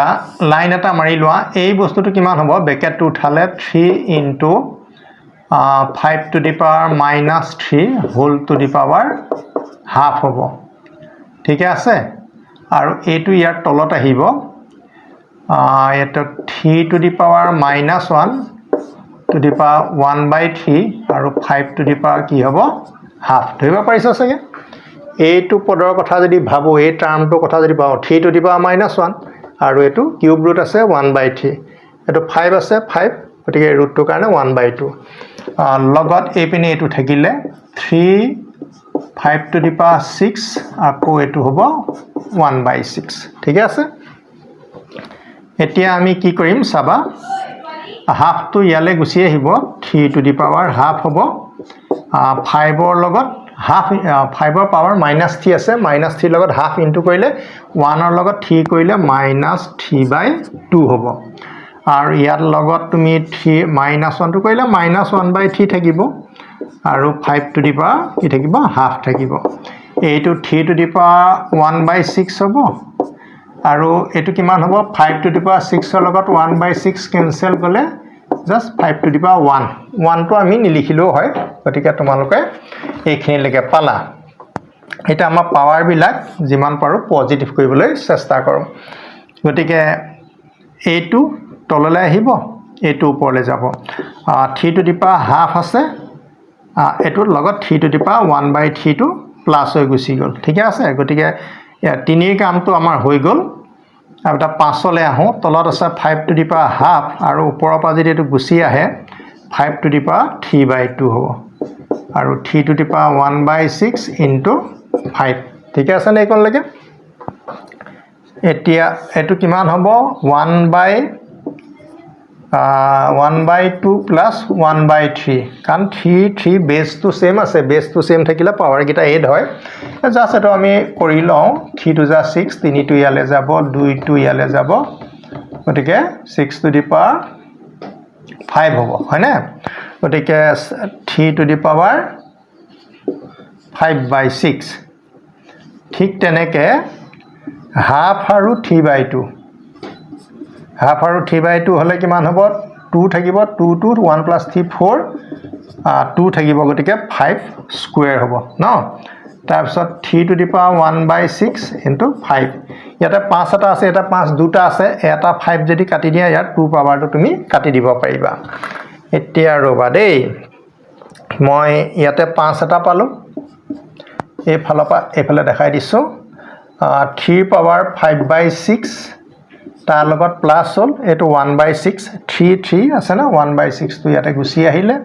লাইন এটা মাৰি লোৱা এই বস্তুটো কিমান হ'ব ব্ৰেকেটটো উঠালে 3 into 5 to the power -3 whole to the power half হ'ব ঠিক আছে আৰু এইটো ইয়াৰ তলত আহিব এটা 3 two the power -1 two the power 1/3 আৰু 5 টু দি পাৱাৰ কি হ'ব হাফ ধৰিব পাৰিছা চাগে এইটো পদৰ কথা যদি ভাবো এই টাৰ্মটোৰ কথা যদি ভাবো 3 টু দি পাৱাৰ -1 আৰু এইটো কিউব ৰুট আছে 1/3 এটো 5 আছে 5 গতিকে ৰুটটোৰ কাৰণে 1/2 লগত এই পিনে এটো থাকিলে 3 5 টু দি পাৱাৰ 6 আকৌ এটো হ'ব 1/6 ঠিক আছে এতিয়া আমি কি কৰিম চাবা হাফ টু ইয়ালে গুছি আহিব 3 টু দি পাৱাৰ হাফ হ'ব 5 ৰ লগত হাফ 5 ৰ পাৱাৰ -3 আছে -3 লগত হাফ ইনটু কৰিলে 1 ৰ লগত 3 কৰিলে -3/2 হ'ব আৰু ইয়াৰ লগত তুমি 3 -1 টো কৰিলে -1/3 থাকিব আৰু 5 টু দি পাৱাৰ কি থাকিব হাফ থাকিব এইটো 3 টু দি পাৱাৰ 1/6 হ'ব আৰু এটো কিমান হ'ব 5 টু দি পাৱাৰ 6 ৰ লগত 1/6 কেনসেল গলে জাস্ট 5 টু দি পাৱাৰ 1 টো আমি নিলিখিলেও হয় গতিকে তোমালোকে এইখিনিলৈকে পালা এটা আমাৰ পাৱাৰ বিলাক যিমান পাৰো পজিটিভ কৰিবলৈ চেষ্টা কৰোঁ গতিকে এইটো তললৈ আহিব এইটো ওপৰলৈ যাব 3 টু দি পাৱাৰ হাফ আছে এটোৰ লগত 3 টু দি পাৱাৰ 1/3 টো প্লাস হৈ গুছি গল ঠিক আছে গতিকে 3 ৰ কামটো আমাৰ হৈ গল আৰু এটা 5 লৈ আহো তলত আছে 5 টু দি পাৱাৰ হাফ আৰু ওপৰৰ পৰা যদি এটো গুছি আহে 5 টু দি পাৱাৰ 3/2 হ'ব আৰু 3 টু দি পাৱাৰ 1/6 ইনটু 5 ঠিক আছে নে কোনলৈকে এতিয়া এটো কিমান হ'ব 1/2 প্লাস 1/3 কাৰণ 3 বেস টু সেম আছে বেস টু সেম থাকিলে পাৱাৰ গিটা এড হয় জাস্ট এটো আমি কৰি লওঁ 3 টু 6 3 টু ইয়ালে যাব 2 টু ইয়ালে যাব গতিকে 6 টু দি পাৱাৰ 5 হ'ব হয় না গতিকে 3 টু দি পাৱাৰ 5/6 ঠিক তেনেকে হাফ আৰু 3/2 হাফ আৰু 3/2 হলে কিমান হ'ব 2 থাকিব 2 টু 1 + 3 4 2 থাকিব গতিকে 5 স্কয়াৰ হ'ব ন তাৰ পিছত 3 টু দি পাৱাৰ 1/6 ইনটু 5 ইয়াতে 5 এটা আছে এটা 5 দুটা আছে এটা 5 যদি কাটি দিয়া ইয়াত 2 পাৱাৰটো তুমি কাটি দিব পাৰিবা এতিয়া ৰবা দেই মই ইয়াতে 5 এটা পালো এই ফালপা এফালে দেখাই দিছো 3 পাৱাৰ 5/6 তাৰ লগত প্লাস হল এটো 1/6 3 আছে না 1/6 টো ইয়াতে গুছি আহিলে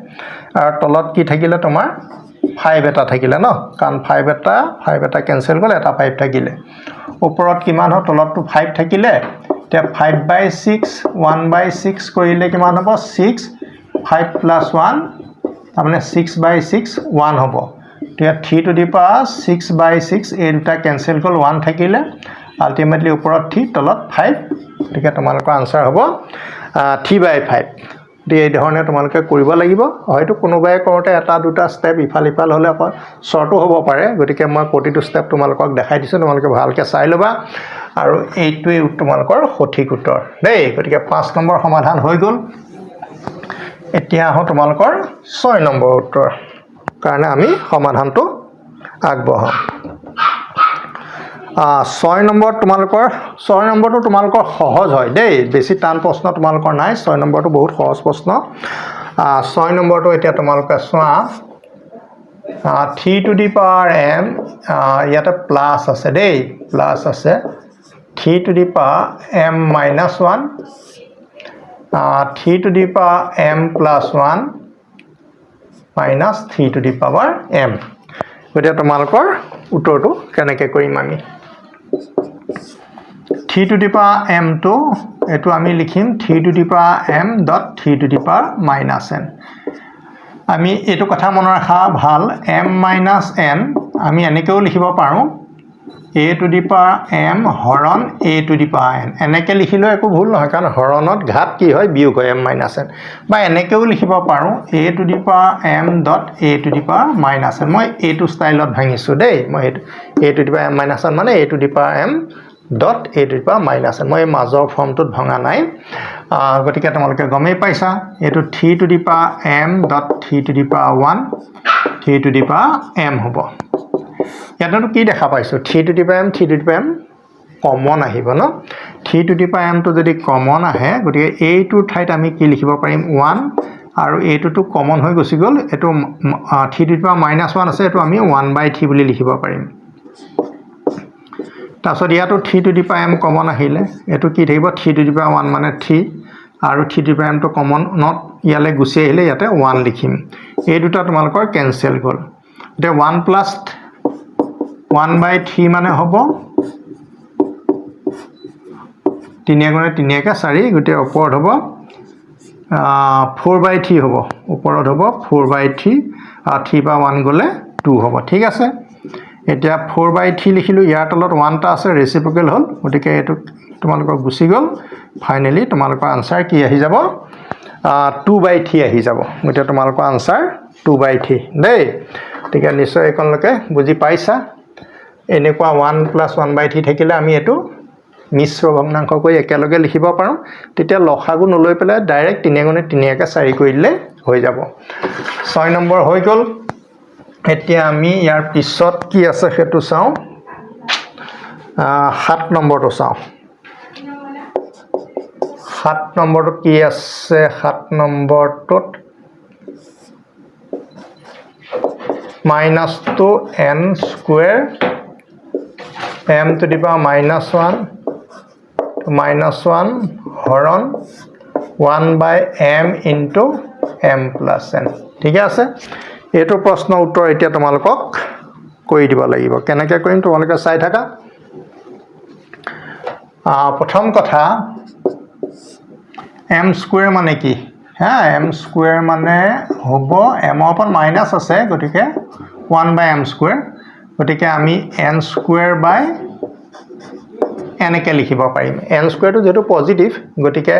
আৰু তলত কি থাকিলে তোমাৰ 5 এটা থাকিলে ন কাৰণ 5 এটা কেনসেল গলে এটা 5 থাকিলে ওপৰত কিমান হয় তলতটো 5 থাকিলে তে 5/6 1/6 কৰিলে কিমান হ'ব 6 5 + 1 তাৰমানে 6/6 1 হ'ব তে 3 টু দি পাৱাৰ 6/6 এই দুটা কেনসেল গল 1 থাকিলে আলটিমেটলি ওপৰত 3 তলত 5 গতিকে তোমালোকৰ আনসাৰ হ'ব 3/5 এই ধৰণে তোমালোকে কৰিব লাগিব হয়তো কোনোবাই কৰোতে এটা দুটা স্টেপ ইফাল হলে শৰ্টও হ'ব পাৰে গতিকে মই প্ৰতিটো স্টেপ তোমালোকক দেখাই দিছো তোমালোকে ভালকে চাই লবা আৰু এইটোৱে তোমালোকৰ সঠিক উত্তৰ দেই গতিকে 5 নম্বৰ সমাধান হৈ গল এতিয়া আহো তোমালোকৰ 6 নম্বৰ উত্তৰ কাৰণে আমি সমাধানটো আগবঢ়াম 6 নম্বৰটো তোমালোকৰ সহজ হয় দেই বেছি টান প্ৰশ্ন তোমালোকৰ নাই 6 নম্বৰটো বহুত সহজ প্ৰশ্ন 6 নম্বৰটো এতিয়া তোমালোকে চোৱা 3 টু দি পাৱাৰ m ইয়াতে প্লাস আছে দেই প্লাস আছে 3 two the power m - 1 3 two the power m + 1 - 3 two the power m গতিকে তোমালোকৰ উত্তৰটো কেনেকৈ কৰিম আমি 3 টু দি পাৱাৰ m টো এটো আমি লিখিম 3 two the power m dot 3 two the power -n আমি এটো কথা মনত ৰাখা ভাল m - n আমি এনেকেও লিখিব পাৰো a two the power m হৰণ a two the power n এনেকে লিখিলেও একো ভুল নহয় কাৰণ হৰণত ঘাত কি হয় বিয়োগ হয় m - n বা এনেকেও লিখিব পাৰো a two the power m dot a two the power -n মই এইটো ষ্টাইলত ভাঙিছো দেই মই a two the power m - n মানে a two the power m dot a two the power minus n মই মাজৰ ফৰ্মটোত ভঙা নাই গতিকে তোমালোকে গমেই পাইছা এইটো 3 two the power m dot 3 two the power 1 3 two the power m হ'ব ইয়াতো কি দেখা পাইছো 3 two the power m 3 two the power m common আহিব ন 3 টু দি পাৱাৰ m টো যদি কমন আহে গতিকে এইটোৰ ঠাইত আমি কি লিখিব পাৰিম 1 আৰু এইটোটো কমন হৈ গুছি গল এটো 3 টু দি পাৱাৰ -1 আছে এটো আমি 1/3 বুলি লিখিব পাৰিম তাছত ইয়াটো 3 two the power m common আহিলে এটো কি থাকিব 3 টু দি পাৱাৰ 1 মানে 3 আৰু 3 টু দি পাৱাৰ m টো কমন নট ইয়ালে গুছি আহিলে ইয়াতে 1 লিখিম এই দুটা তোমালোকৰ কেনসেল গল এটা 1 প্লাস 1/3 মানে হ'ব 3 গুণে 3 একে 4 গুটে ওপৰত হ'ব 4/3 হ'ব ওপৰত হ'ব 4/3 আৰু 3 বা 1 গলে 2 হ'ব ঠিক আছে এতিয়া 4/3 লিখিলো ইয়াৰ তলত 1 টা আছে ৰেচিপ্ৰকেল হল গতিকে এটো তোমালোকৰ গুছি গল ফাইনালি তোমালোকৰ আনসাৰ কি আহি যাব 2/3 আহি যাব গতিকে তোমালোকৰ আনসাৰ 2/3 দেই ঠিক আছে নিশ্চয় একনলৈকে বুজি পাইছা এনেকুৱা 1 + 1/3 থাকিলে আমি এটো মিশ্ৰ ভগ্নাংশ কৈ একেলগে লিখিব পাৰো তেতিয়া লসাগু নলৈ পেলাই ডাইৰেক্ট 3 গুণে 3 একে 4 কৰিলে হৈ যাব 6 নম্বৰ হৈ গল এতিয়া আমি ইয়াৰ পিছত কি আছে হেতু চাও 7 নম্বৰটো চাও 7 নম্বৰটো কি আছে 7 নম্বৰটোত -2n square m to the power -1 -1 হৰণ 1/m into m plus n ঠিক আছে এটো প্ৰশ্ন উত্তৰ এতিয়া তোমালোকক কৈ দিব লাগিব কেনেকৈ কৰিম তোমালোকে চাই থাকা প্ৰথম কথা m স্কয়াৰ মানে কি হ্যাঁ m স্কয়াৰ মানে হ'ব m ৰ ওপৰত মাইনাস আছে গতিকে 1/m স্কয়াৰ গতিকে আমি n স্কয়াৰ বাই n কে লিখিব পাৰিম n স্কয়াৰটো যেটো পজিটিভ গতিকে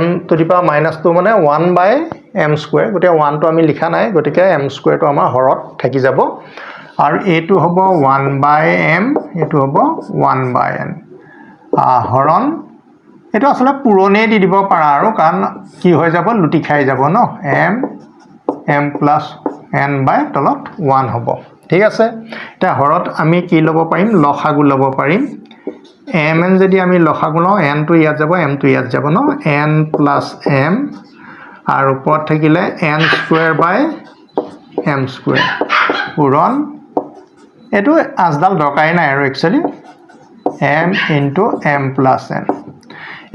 m টু দি পাৱাৰ -2 মানে 1/m স্কয়াৰ গতিকে 1 টো আমি লিখা নাই গতিকে m স্কয়াৰটো আমাৰ হৰত থাকি যাব আৰু এটো হ'ব 1/m এটো হ'ব 1/n হৰণ এটো আসলে পুৰণে দি দিব পাৰা আৰু কাৰণ কি হৈ যাব লুটি খাই যাব ন m plus n বাই তলত 1 হ'ব ঠিক আছে এটা হৰত আমি কি লব পাৰিম লসাগু লব পাৰিম mn যদি আমি লসাগু লওঁ n টো ইয়াত যাব m টো ইয়াত যাব ন n plus m আৰু ওপৰত থাকিলে n স্কয়াৰ বাই m স্কয়াৰ পুৰণ এটো আজদাল দৰকাৰি নাই আৰু actually m into m plus n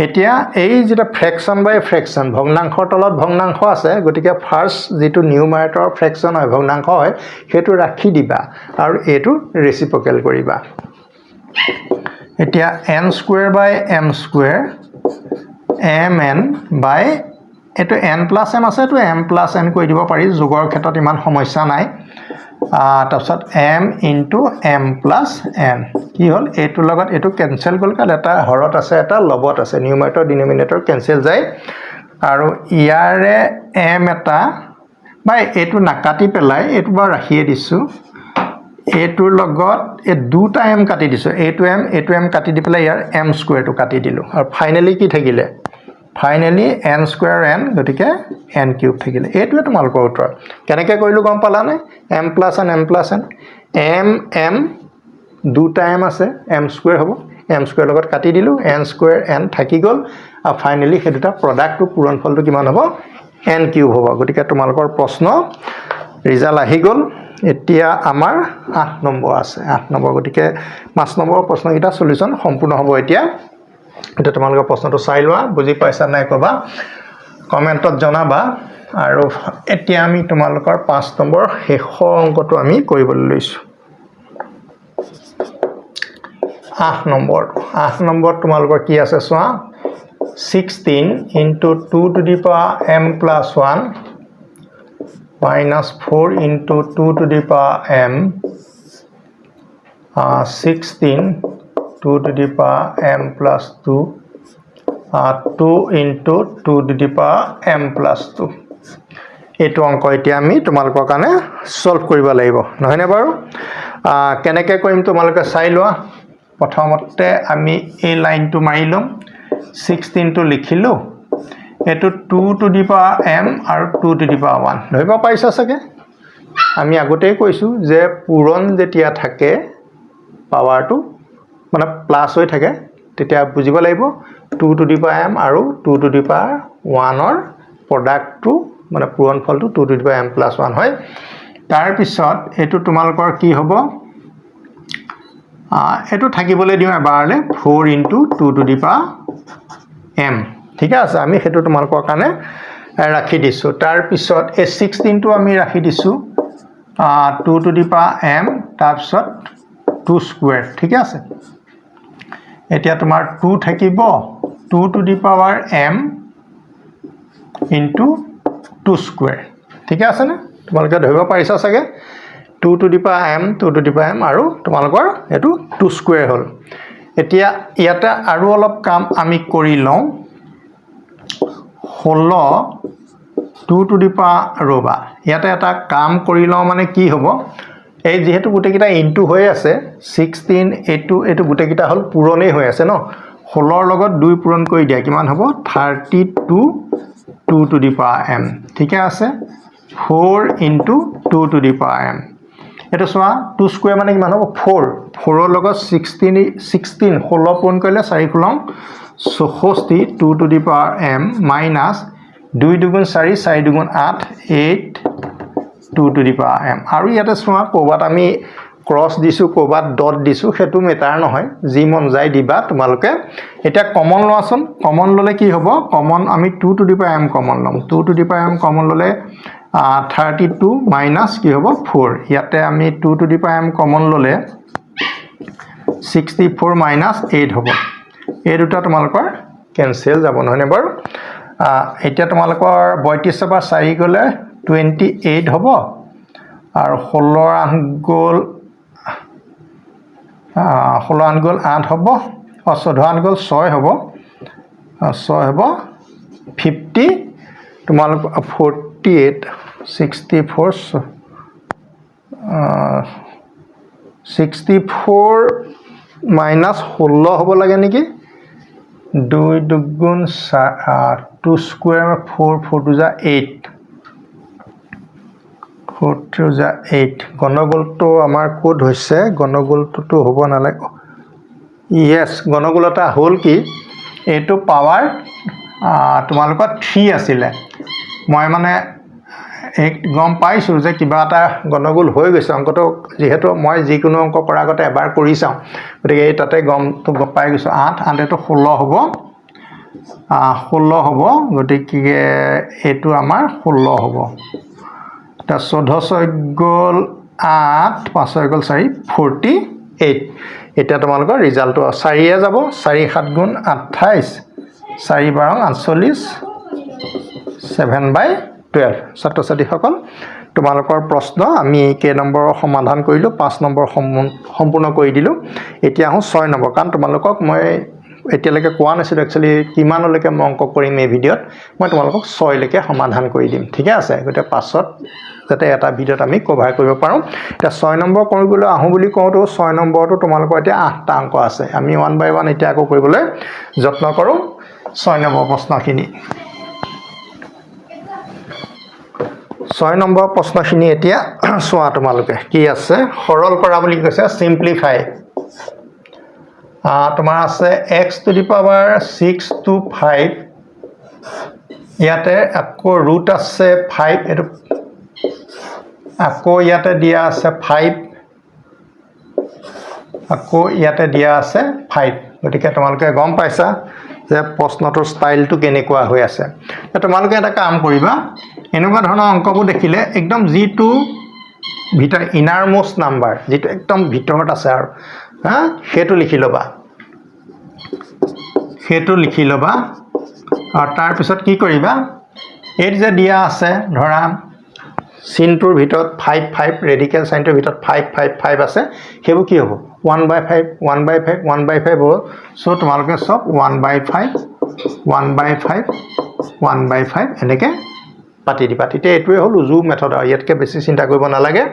এতিয়া এই যেটা ফ্ৰেকশন বাই ফ্ৰেকশন ভগ্নাংশৰ তলত ভগ্নাংশ আছে গতিকে ফাৰ্স্ট যেটো নিউমাৰেটৰ ফ্ৰেকশন হয় ভগ্নাংশ হয় হেতু ৰাখি দিবা আৰু এটো ৰেচিপ্ৰকেল কৰিবা এতিয়া n স্কয়াৰ বাই m স্কয়াৰ mn বাই এটো n plus m আছে তো m plus n কৈ দিব পাৰি যোগৰ ক্ষেত্ৰত ইমান সমস্যা নাই তাৰপিছত m into m plus n কি হল এটো লগত এটো কেনসেল গল কাল এটা হৰত আছে এটা লবত আছে নিউমাৰেটৰ ডিনোমিনেটৰ কেনসেল যায় আৰু ইয়াৰে m এটা বাই এটো না কাটি পেলাই এটো বৰ ৰাখিয়ে দিছো এটোৰ লগত এ দুটা m কাটি দিছো এটো m কাটি দি পেলাই ইয়াৰ m স্কয়াৰ টো কাটি দিলো আৰু ফাইনালি কি থাকিলে ফাইনালি n স্কয়াৰ n গতিকে n কিউব থাকিলে এটোৱে তোমালোকৰ উত্তৰ কেনেকৈ কৰিলো গম পালানে m plus n m দুটা m আছে m স্কয়াৰ হ'ব m স্কয়াৰ লগত কাটি দিলো n স্কয়াৰ n থাকি গল আৰু ফাইনালি হেতুটা প্ৰডাক্টটো পূৰণ ফলটো কিমান হ'ব n কিউব হ'ব গতিকে তোমালোকৰ প্ৰশ্ন ৰিজাল্ট আহি গল এতিয়া আমাৰ 8 নম্বৰ আছে 8 নম্বৰ গতিকে 5 নম্বৰ প্ৰশ্নকিটা সলিউশন সম্পূৰ্ণ হ'ব এতিয়া এটা তোমালোকৰ প্ৰশ্নটো চাই লোৱা বুজি পাইছা নাই কবা কমেন্টত জনাবা আৰু এতিয়া আমি তোমালোকৰ 5 নম্বৰ শেষৰ অংকটো আমি কৰিবলৈ লৈছো 8 নম্বৰ তোমালোকৰ কি আছে চোৱা 16 into 2 to the power m plus 1 minus 4 into 2 to the power m 16 2 to the power m plus 2 2 into 2 to the power m plus 2 এটো অংক এতিয়া আমি তোমালোকৰ কাৰণে সলভ কৰিব লাগিব নহয়নে বাৰু কেনেকৈ কৰিম তোমালোকে চাই লোৱা প্ৰথমতে আমি এই লাইনটো মাৰি লম 16 টো লিখিলো এটো 2 টু দি পাৱাৰ m আৰু 2 টু দি পাৱাৰ 1 ধৰিব পাৰিছা চাগে আমি আগতেই কৈছো যে পূৰণ যেতিয়া থাকে পাৱাৰটো মানে প্লাস হৈ থাকে তেতিয়া বুজিব লাগিব 2 টু দি পাৱাৰ m আৰু 2 টু দি পাৱাৰ 1 ৰ প্ৰডাক্টটো মানে পূৰণফলটো 2 টু দি পাৱাৰ m + 1 হয় তাৰ পিছত এটো তোমালোকৰ কি হ'ব এটো থাকিবলৈ দিও এবাৰলে 4 * 2 টু দি পাৱাৰ m ঠিক আছে আমি হেতু তোমালোকৰ কাৰণে ৰাখি দিছো তাৰ পিছত এই 16 টো আমি ৰাখি দিছো 2 টু দি পাৱাৰ m তাৰ পিছত 2 স্কয়াৰ ঠিক আছে এতিয়া তোমাৰ 2 থাকিব 2 two the power m * 2 square ঠিক আছে না তোমালোকে ধৰিব পাৰিছা চাগে 2 two the power m 2 two the power m আৰু তোমালোকৰ এটো 2 স্কয়াৰ হ'ল এতিয়া ইয়াতে আৰু অলপ কাম আমি কৰি লওঁ 16 2 টু দি পাৱাৰ ৰবা ইয়াতে এটা কাম কৰি লওঁ মানে কি হ'ব এই যেহেতু গুটেকিটা ইনটু হৈ আছে 16 এটো গুটেকিটা হল পূৰণেই হৈ আছে ন 16 ৰ লগত 2 পূৰণ কৰি দিয়া কিমান হ'ব 32 2 টু দি পাৱাৰ m ঠিক আছে 4 * 2 টু দি পাৱাৰ m এটো সোৱা 2 স্কয়াৰ মানে কিমান হ'ব 4 4 ৰ লগত 16 পূৰণ কৰিলে 4 ফুলং 64 2 two the power m minus 2 দুগুণ 4 4 দুগুণ 8 8 2 টু দি পাৱাৰ m আৰু ইয়াতে সোৱা কোবাত আমি ক্ৰস দিছো কোবাত ডট দিছো হেতু মেটাৰ নহয় জি মন যাই দিবা তোমালোকে এটা কমন লওঁচোন কমন ললে কি হ'ব কমন আমি 2 two the power m common লম 2 two the power m common ললে 32 minus কি হ'ব 4 ইয়াতে আমি 2 two the power m common ললে 64 minus 8 হ'ব এই দুটা তোমালোকৰ কেনসেল যাব নহনে বাৰু এতিয়া তোমালোকৰ 32 পৰা 4 গলে 28 হ'ব আৰু 16 আন গল 8 হ'ব 14 আন গল 6 হ'ব 6 হ'ব 50 তোমালোকৰ 48 64 64 minus 16 হ'ব লাগে নেকি 2 দুগুণ 2 স্কয়াৰ 4 4 টু যা 8 4 টু যা 8 গণগোলটো আমাৰ কোড হৈছে গণগোলটো হ'ব নালাগে ইয়েস গণগোলটা হল কি এটো পাৱাৰ তোমালোকৰ 3 আছিল মই মানে এক গম পাইছো যে কিবা এটা গণগোল হৈ গৈছে অংকটো যেহেতু মই যিকোনো অংক কৰাৰ আগতে এবাৰ কৰি চাও গতিকে এই তাতে গমটো পাই গৈছো 8 আনটো 16 হ'ব 16 হ'ব গতিকে এটো আমাৰ 16 হ'ব তা 14 গল 8 5 গল 4 48 এটা তোমালোকৰ ৰিজাল্টটো 4 এ যাব 4 7 গুণ 28 4 12 48 7/12 ছাত্ৰ ছাত্ৰীসকল তোমালোকৰ প্ৰশ্ন আমি কে নম্বৰৰ সমাধান কৰিলো 5 নম্বৰ সম্পূৰ্ণ কৰি দিলো এতিয়া হও 6 নম্বৰ কাৰণ তোমালোকক মই এতিয়ালৈকে কোৱা নাছিল একচুয়ালি কিমানলৈকে মই অংক কৰিম এই ভিডিঅত মই তোমালোকক 6 লৈকে সমাধান কৰি দিম ঠিক আছে গতে পাছত যাতে এটা ভিডিঅত আমি কভাৰ কৰিব পাৰো এটা 6 নম্বৰ কৰিবলৈ আহো বুলি কওঁতো 6 নম্বৰটো তোমালোকৰ এতিয়া 8টা অংক আছে আমি 1 বাই 1 এতিয়া আকৌ কৰিবলৈ যত্ন কৰো 6 নম্বৰ প্ৰশ্নখিনি 6 নম্বৰ প্ৰশ্নখিনি এতিয়া সোৱা তোমালোকে কি আছে সৰল কৰা বুলি কৈছে সিম্পলিফাই তোমাৰ আছে x to the power 6 to 5 ইয়াতে আকৌ ৰুট আছে 5 এটো আকৌ ইয়াতে দিয়া আছে 5 আকৌ ইয়াতে দিয়া আছে 5 গতিকে তোমালোকে গম পাইছা যে প্ৰশ্নটোৰ ষ্টাইলটো কেনেকুৱা হৈ আছে তোমালোকে এটা কাম কৰিবা এনেকুৱা ধৰণৰ অংকবোৰ দেখিলে একদম জি2 ভিতৰ ইনাৰ মোস্ট নাম্বাৰ যেটো একদম ভিতৰত আছে আৰু হেতু লিখি লবা আৰু তাৰ পিছত কি কৰিবা এই যে দিয়া আছে ধৰা চিনটোৰ ভিতৰত 5 5 ৰেডিকেল সাইনটোৰ ভিতৰত 5 5 5 আছে হেবু কি হ'ব 1/5 1/5 1/5 হ'ব সো তোমালোকে সব 1/5 1/5 1/5 এনেকে পাতি দিবা তেতিয়া এটোৱে হল উজু মেথড আৰু ইয়াতকে বেছি চিন্তা কৰিব নালাগে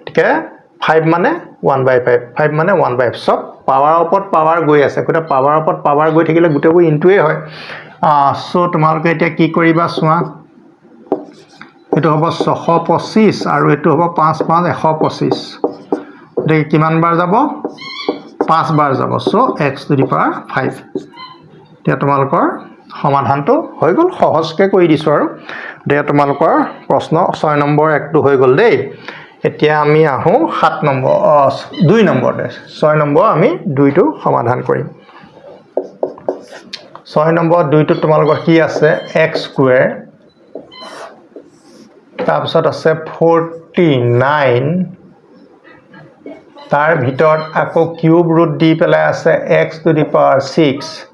ঠিক আছে 5 মানে 1/5 5 মানে 1/5 সব পাৱাৰৰ ওপৰত পাৱাৰ গৈ আছে গোটা পাৱাৰৰ ওপৰত পাৱাৰ গৈ থাকিলে গোটেইবোৰ ইনটুৱে হয় সো তোমালোকে এতিয়া কি কৰিবা চোৱা এটো হ'ব 625 আৰু এটো হ'ব 5 5 125 দেখি কিমান বাৰ যাব 5 বাৰ যাব so x to the power 5 এতিয়া তোমালোকৰ সমাধানটো হৈ গ'ল সহজকে কৰি দিছো আৰু এতিয়া তোমালোকৰ প্ৰশ্ন 6 নম্বৰ একটো হৈ গ'ল দেই এতিয়া আমি আহো 7 নম্বৰ 2 নম্বৰতে 6 নম্বৰ আমি 2 টো সমাধান কৰিম 6 নম্বৰ 2 টো তোমালোকৰ কি আছে x স্কয়াৰ তাৰ পিছত আছে 49 তাৰ ভিতৰত আকৌ কিউব ৰুট দি পেলাই আছে x to the power 6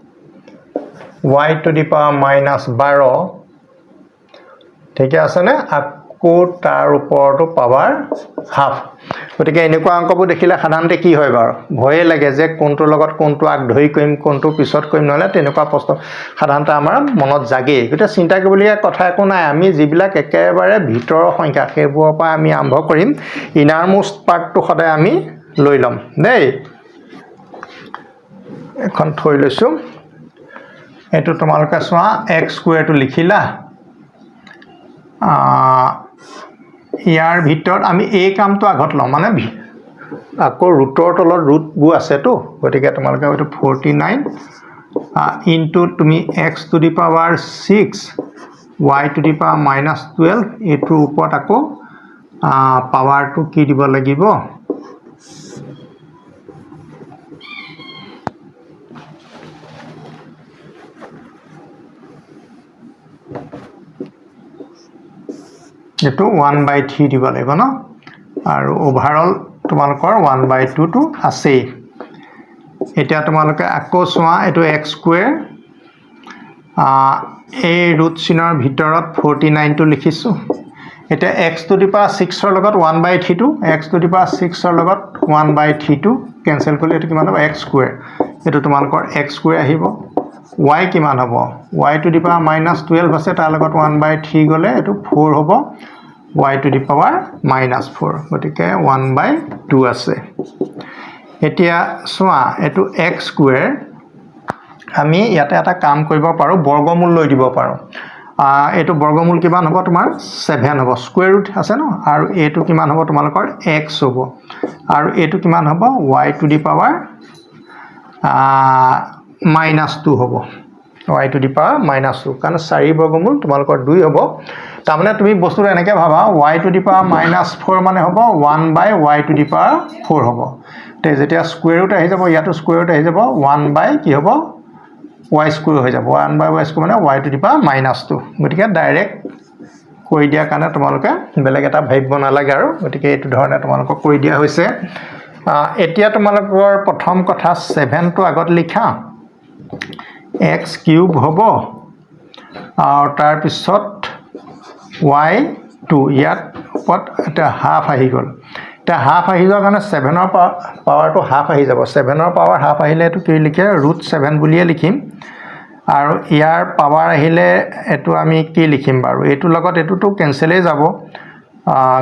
y to the power minus 12 ঠিক আছে না আকৌ তাৰ ওপৰটো পাৱাৰ হাফ গতিকে এনেকুৱা অংকবোৰ দেখিলে সাধাৰণতে কি হয় বাৰু ভয়ে লাগে যে কোনটো লগত কোনটো আগ ধৰি কৰিম কোনটো পিছত কৰিম নহলে তেনেকুৱা প্ৰশ্ন সাধাৰণতে আমাৰ মনত জাগে গতিকে চিন্তা কৰিবলগীয়া কথা একো নাই আমি যিবিলাক একেবাৰে ভিতৰৰ সংখ্যা সেইবোৰৰ পৰা আমি আৰম্ভ কৰিম ইনাৰমোষ্ট পাৰ্টটো সদায় আমি লৈ লম দেই এখন থৈ লৈছো এটো তোমালোকে চোৱা x স্কয়াৰ টো লিখিলা ইয়াৰ ভিতৰত আমি এই কামটো আগত লম মানে আকৌ ৰুটৰ তলত ৰুট বু আছে তো গতিকে তোমালোকে এটো 49 ইনটু তুমি x to the power 6 y two the power -12 এটোৰ ওপৰত আকৌ পাৱাৰটো কি দিব লাগিব এটো 1/3 দিব লাগিব ন আৰু ওভাৰঅল তোমালোকৰ 1/2 টো আছে এতিয়া তোমালোকে আকৌ চোৱা এটো x স্কয়াৰ এই ৰুট চিনৰ ভিতৰত 49 টো লিখিছো এটা x টু দি পাৱাৰ 6 ৰ লগত 1/3 টো x টু দি পাৱাৰ 6 ৰ লগত 1/3 টো কেনসেল কৰিলে এটো কিমান হ'ব x স্কয়াৰ এটো তোমালোকৰ x স্কয়াৰ আহিব y কিমান হ'ব y টু দি পাৱাৰ -12 আছে তাৰ লগত 1/3 গলে এটো 4 হ'ব y to the power -4 গতিকে 1/2 আছে এতিয়া চোৱা এটো x স্কয়াৰ আমি ইয়াতে এটা কাম কৰিব পাৰো বৰ্গমূল লৈ দিব পাৰো এটো বৰ্গমূল কিমান হ'ব তোমাৰ 7 হ'ব স্কয়াৰ ৰুট আছে ন আৰু এটো কিমান হ'ব তোমালোকৰ x হ'ব আৰু এটো কিমান হ'ব y to the power -2 হ'ব y to the power -2 কাৰণ 4 বৰ্গমূল তোমালোকৰ 2 হ'ব তাৰমানে তুমি বস্তুটো এনেকে ভাবা y to the power -4 মানে হ'ব 1/y to the power 4 হ'ব তে যেতিয়া স্কয়াৰ ৰুট আহি যাব ইয়াটো স্কয়াৰ ৰুট আহি যাব 1 কি হ'ব y স্কয়াৰ হৈ যাব 1/y স্কয়াৰ মানে y to the power -2 গতিকে ডাইৰেক্ট কৈ দিয়া কাৰণে তোমালোকে বেলেগ এটা ভাবিব নালাগে আৰু গতিকে এইটো ধৰণে তোমালোকক কৈ দিয়া হৈছে এতিয়া তোমালোকৰ প্ৰথম কথা 7 টো আগত লিখা x কিউব হ'ব আৰু তাৰ পিছত y2 ইয়াত ওপৰত এটা হাফ আহি গল এটা হাফ আহি যোৱাৰ কাৰণে 7 ৰ পাৱাৰটো হাফ আহি যাব 7 ৰ পাৱাৰ হাফ আহিলে এটো কি লিখে √7 বুলিয়ে লিখিম আৰু ইয়াৰ পাৱাৰ আহিলে এটো আমি কি লিখিম বাৰু এটো লগত এটোটো কেনসেলই যাব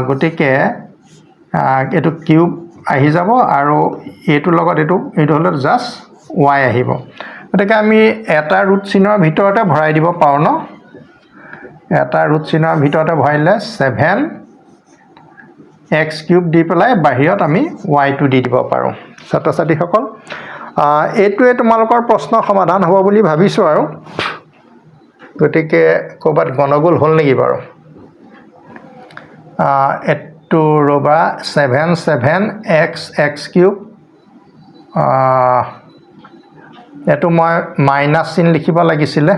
গটিকে এটো কিউব আহি যাব আৰু এটো লগত এটো হলো জাস্ট y আহিব গতিকে আমি এটা ৰুট চিনৰ ভিতৰতে ভৰাই দিব পাৰো ন এটা ৰুট চিনৰ ভিতৰতে ভৰাইলে 7 x কিউব দি পেলাই বাহিৰত আমি y2 দি দিব পাৰো ছাত্ৰ-ছাত্ৰী সকল এইটোৱে তোমালোকৰ প্ৰশ্ন সমাধান হ'ব বুলি ভাবিছো আৰু গতিকে ক'বাত গণগোল হ'ল নেকি বাৰু এটো ৰবা 7 x কিউব এটো মই মাইনাস চিন লিখিব লাগিছিলে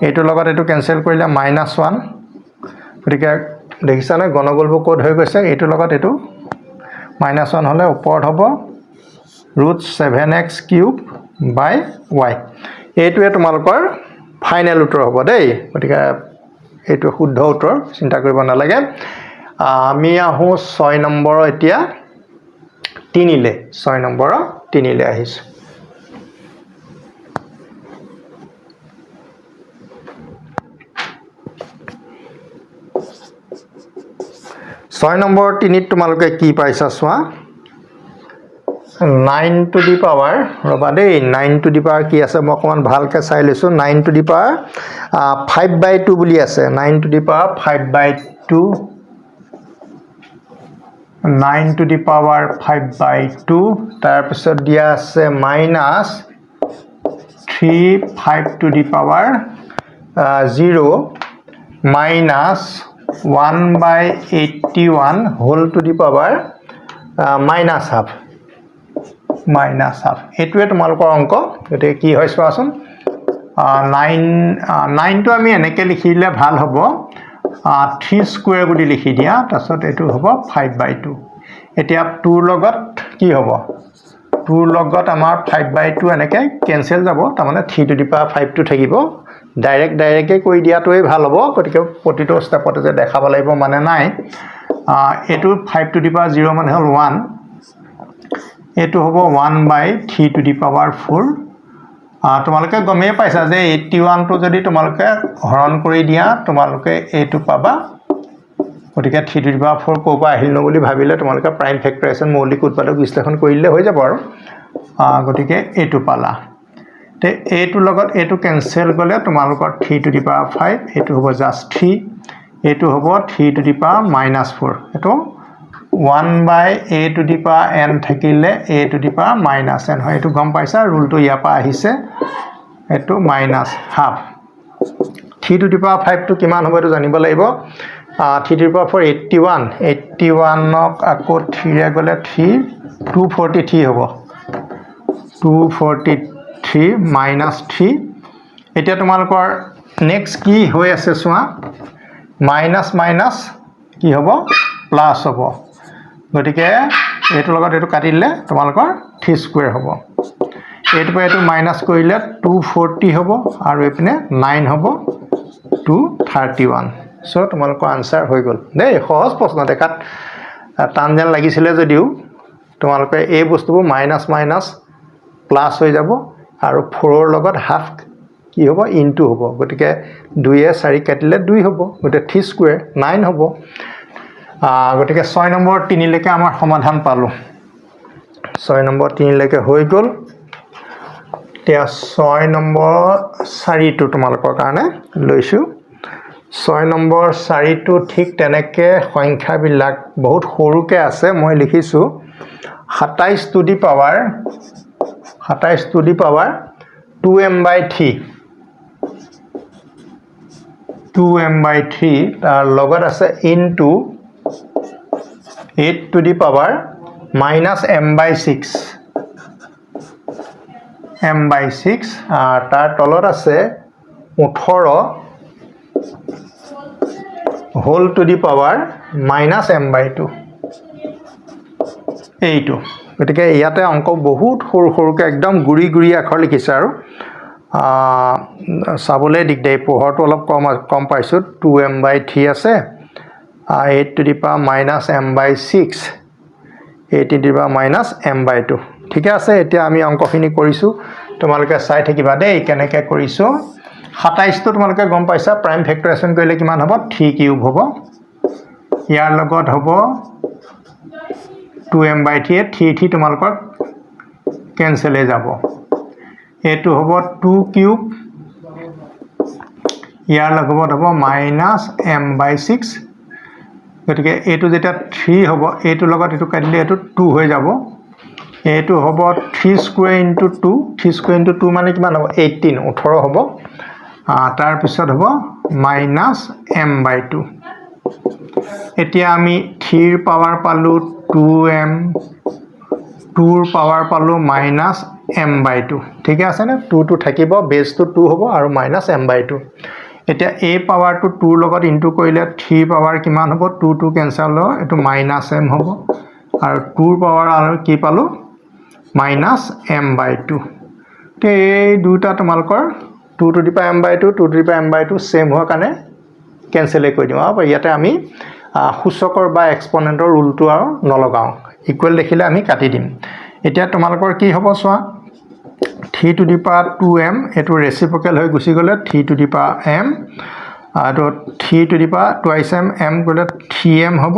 এটো লগত এটো কেনসেল কৰিলে -1 গতিকে দেখিছানে গণগোলবোৰ কোড হৈ গৈছে এটো লগত এটো -1 হলে ওপৰত হ'ব √7x কিউব বাই y এইটোৱে তোমালোকৰ ফাইনেল উত্তৰ হ'ব দেই গতিকে এইটো শুদ্ধ উত্তৰ চিন্তা কৰিব নালাগে আমি আহো 6 নম্বৰ এতিয়া 3 লে 6 নম্বৰ 3 লে আহিছো 6 নম্বৰ 3 তোমালোকে কি পাইছা চোৱা 9 to the power ৰবা দেই 9 to the power কি আছে মই অকমান ভালকে চাই লৈছো 9 to the power 5/2 বুলি আছে 9 to the power 5/2 9 to the power 5/2 তাৰ পিছত দিয়া আছে minus 3 5 to the power 0 minus 1/81 whole to the power minus half এটোৱে তোমালোকৰ অংক এতে কি হয় চোৱাচোন 9 টো আমি এনেকে লিখিলে ভাল হ'ব 3 স্কয়াৰ গুদি লিখি দিয়া তাৰছত এটো হ'ব 5/2 এতিয়া 2 লগত কি হ'ব 2 লগত আমাৰ 5/2 এনেকে কেনসেল যাব তাৰ মানে 3 to the power 5 টো থাকিব ডাইৰেক্ট কৈ দিয়াটোই ভাল হ'ব গতিকে প্ৰতিটো স্টেপতে যে দেখাব লাগিব মানে নাই এটো 5 to the power 0 মানে হল 1 এটো হ'ব 1/3 to the power 4 তোমালোকে গমে পাইছা যে 81 টো যদি তোমালোকে হৰণ কৰি দিয়া তোমালোকে এটো পাবা গতিকে 3 to the power 4 কোপা আহিল ন বুলি ভাবিলে তোমালোকে প্ৰাইম ফেক্টৰাইজেশ্যন মৌলিক উৎপাদক বিশ্লেষণ কৰিলে হৈ যাব আৰু গতিকে এটো পালা তে এটো লগত এটো কেনসেল গলে তোমালোকৰ 3 to the power 5 এটো হ'ব জাস্ট 3 এটো হ'ব 3 to the power -4 এটো 1/a to the power n থাকিলে a to the power -n হয় এটো গম পাইছা ৰুলটো ইয়াৰ পৰা আহিছে এটো -half 3 to the power 5 টো কিমান হ'ব এটো জানিব লাগিব 3 to the power 4 81 ক আকৌ 3 ৰে গলে 3 243 হ'ব 243 -3 এতিয়া তোমালোকৰ নেক্সট কি হৈ আছে চোৱা মাইনাস কি হ'ব প্লাস হ'ব গতিকে এটো লগত এটো কাটিলে তোমালোকৰ 3 স্কয়াৰ হ'ব এটো পৰা এটো মাইনাস কৰিলে 240 হ'ব আৰু এপিনে 9 হ'ব 231 সো তোমালোকৰ আনসাৰ হৈ গল দেই সহজ প্ৰশ্ন দেখাত টান যেন লাগিছিলে যদিও তোমালোকে এই বস্তুবোৰ মাইনাস প্লাস হৈ যাব আৰু 4 ৰ লগত হাফ কি হ'ব ইনটু হ'ব গতিকে 2 এ 4 কাটিলে 2 হ'ব গতিকে 3 স্কয়াৰ 9 হ'ব গতিকে 6 নম্বৰ 3 লৈকে আমাৰ সমাধান পালো 6 নম্বৰ 3 লৈকে হৈ গল এতিয়া 6 নম্বৰ 4 টো তোমালোকৰ কাৰণে লৈছো 6 নম্বৰ 4 টো ঠিক তেনেকে সংখ্যা বিলাক বহুত সৰুকে আছে মই লিখিছো 27 to the power 2m/3 তাৰ লগত আছে into 8 to the power -m/6 তাৰ তলত আছে 18 whole to the power -m/2 এইটো গতিকে ইয়াতে অংক বহুত সৰুকে একদম গুৰি আখৰ লিখিছে আৰু সাবলে দিগদাই পোহৰটো অলপ কম পাইছো 2m/3 আছে 8 to the power -m/6 8 to the power -m/2 ঠিক আছে এতিয়া আমি অংকখিনি কৰিছো তোমালোকে চাই থাকিবা দেই কেনেকৈ কৰিছো 27 টো তোমালোকে গম পাইছা প্ৰাইম ফেক্টৰাইজেশ্যন কৰিলে কিমান হ'ব 3 কিউব হ'ব ইয়াৰ লগত হ'ব 2m/3 3 তোমালোকৰ কেনসেল হৈ যাব এটো হ'ব 2 কিউব ইয়াৰ লগত হ'ব -m/6 গতিকে এটো যেটা 3 হ'ব এটো লগত এটো কাটিলে এটো 2 হৈ যাব এটো হ'ব 3 স্কয়াৰ * 2 3 স্কয়াৰ * 2 মানে কিমান হ'ব 18 হ'ব তাৰ পিছত হ'ব -m/2 এতিয়া আমি 3 ৰ পাৱাৰ পালো 2m 2 ৰ পাৱাৰ পালো -m/2 ঠিক আছে না 2 টো থাকিব বেসটো 2 হ'ব আৰু -m/2 এতিয়া a পাৱাৰটো 2 লগত ইনটু কৰিলে 3 পাৱাৰ কিমান হ'ব 2 2 কেনসেল হ'ব এটো -m হ'ব আৰু 2 ৰ পাৱাৰ আৰু কি পালো -m/2 তে এই দুটা তোমালকৰ 2 to the power m/2 2 to the power m/2 same হোৱা কাৰণে কেনসেল কৰি দিম আৰু ইয়াতে আমি সূচকৰ বা এক্সপোনেন্টৰ ৰুলটো আৰু নলগাও ইকুৱেল দেখিলে আমি কাটি দিম এতিয়া তোমালোকৰ কি হ'ব চোৱা 3 to the power 2m এটো ৰেচিপ্ৰকেল হৈ গুছি গলে 3 to the power m আৰু 3 to the power twice m গলে 3m হ'ব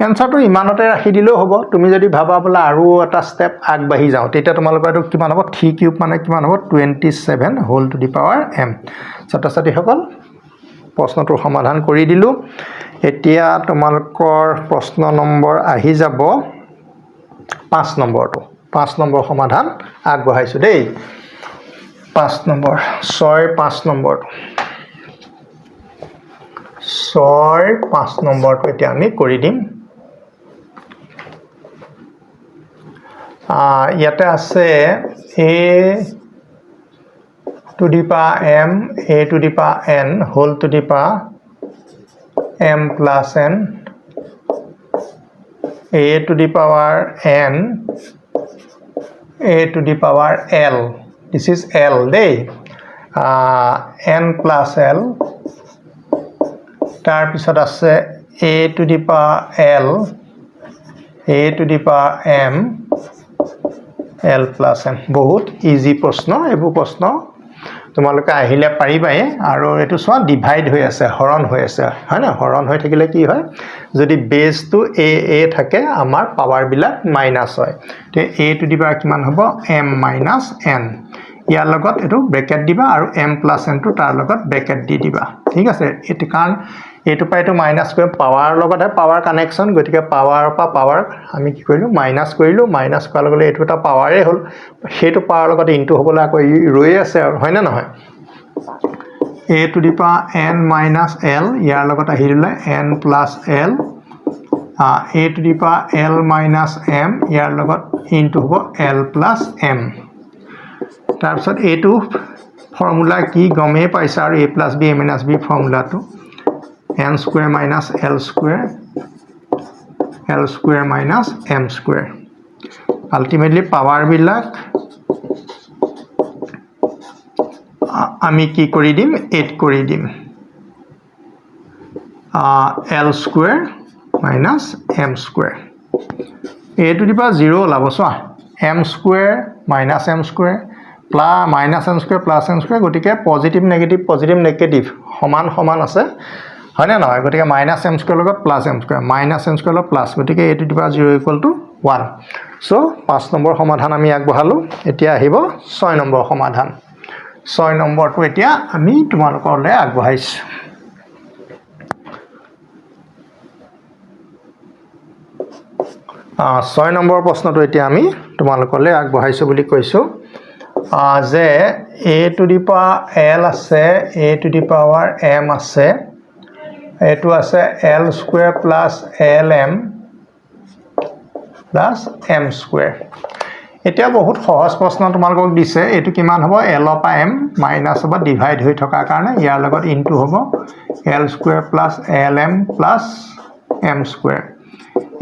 এনসাৰটো ইমানতে ৰাখি দিলেও হ'ব তুমি যদি ভাবা বোলে আৰু এটা ষ্টেপ আগবাঢ়ি যাওঁ তেতিয়া তোমালোকৰ এইটো কিমান হ'ব 3 কিউব মানে কিমান হ'ব 27 whole to the power m ছাত্ৰ ছাত্ৰীসকল প্ৰশ্নটোৰ সমাধান কৰি দিলোঁ এতিয়া তোমালোকৰ প্ৰশ্ন নম্বৰ আহি যাব 5 নম্বৰটো 5 নম্বৰ সমাধান আগবঢ়াইছো দেই 5 নম্বৰ 5 নম্বৰটো 5 নম্বৰটো এতিয়া আমি কৰি দিম ইয়াতে আছে a to the power m a to the power n whole to the power m plus n a to the power n a to the power l this is l day n plus l tar pisot asse a to the power l a to the power m l plus m বহুত easy প্ৰশ্ন এবু প্ৰশ্ন তোমালোকে আহিলে পাৰিবাই আৰু এটো সোৱা divide হৈ আছে হৰণ হৈ আছে হয় না হৰণ হৈ থাকিলে কি হয় যদি বেস টু a থাকে আমাৰ পাৱাৰ বিলাক মাইনাস হয় তে a টু দি পাৱাৰ কিমান হ'ব m minus n ইয়াৰ লগত এটো ব্ৰেকেট দিবা আৰু m plus n টো তাৰ লগত ব্ৰেকেট দি দিবা ঠিক আছে এটো কাৰণ এটো পাইটো মাইনাস কৰি পাৱাৰ লগতে পাৱাৰ কানেকচন গতিকে পাৱাৰ পা পাৱাৰ আমি কি কৰিলো মাইনাস কৰিলো মাইনাস কৰাৰ লগে এটো এটা পাৱাৰে হল হেতু পাৱাৰ লগত ইনটু হ'বলা আকৌ ৰৈ আছে হয় না নহয় a to the power n minus l ইয়াৰ লগত আহিলে n plus l a to the power l minus m ইয়াৰ লগত ইনটু হ'ব l plus m তাৰপিছত এটো ফৰ্মুলা কি গমে পাইছা আৰু a plus b a minus b ফৰ্মুলাটো n square minus l square minus m square ultimately power bilak আমি কি কৰি দিম 8 কৰি দিম l square minus m square a to the power 0 ওলাব so m square minus m square plus minus m square plus m square গটিকে positive negative সমান সমান আছে হয় না নহয় গটিকে মাইনাস m স্কয়ার লগত plus m square minus m square লগত প্লাস গটিকে a to the power 0 equal to 1 so 5 number সমাধান আমি আগবঢ়ালো এতিয়া আহিব 6 নম্বৰ সমাধান 6 নম্বৰটো এতিয়া আমি তোমালোকৰলৈ আগবঢ়াইছো 6 নম্বৰ প্ৰশ্নটো এতিয়া আমি তোমালোকৰলৈ আগবঢ়াইছো বুলি কৈছো যে a to the power l আছে a to the power m আছে এটো আছে l square plus lm plus m square এটা বহুত সহজ প্ৰশ্ন তোমালোকক দিছে এটো কিমান হ'ব l পা m মাইনাস হ'ব ডিভাইড হৈ থকা কাৰণে ইয়াৰ লগত ইনটু হ'ব l square plus lm plus m square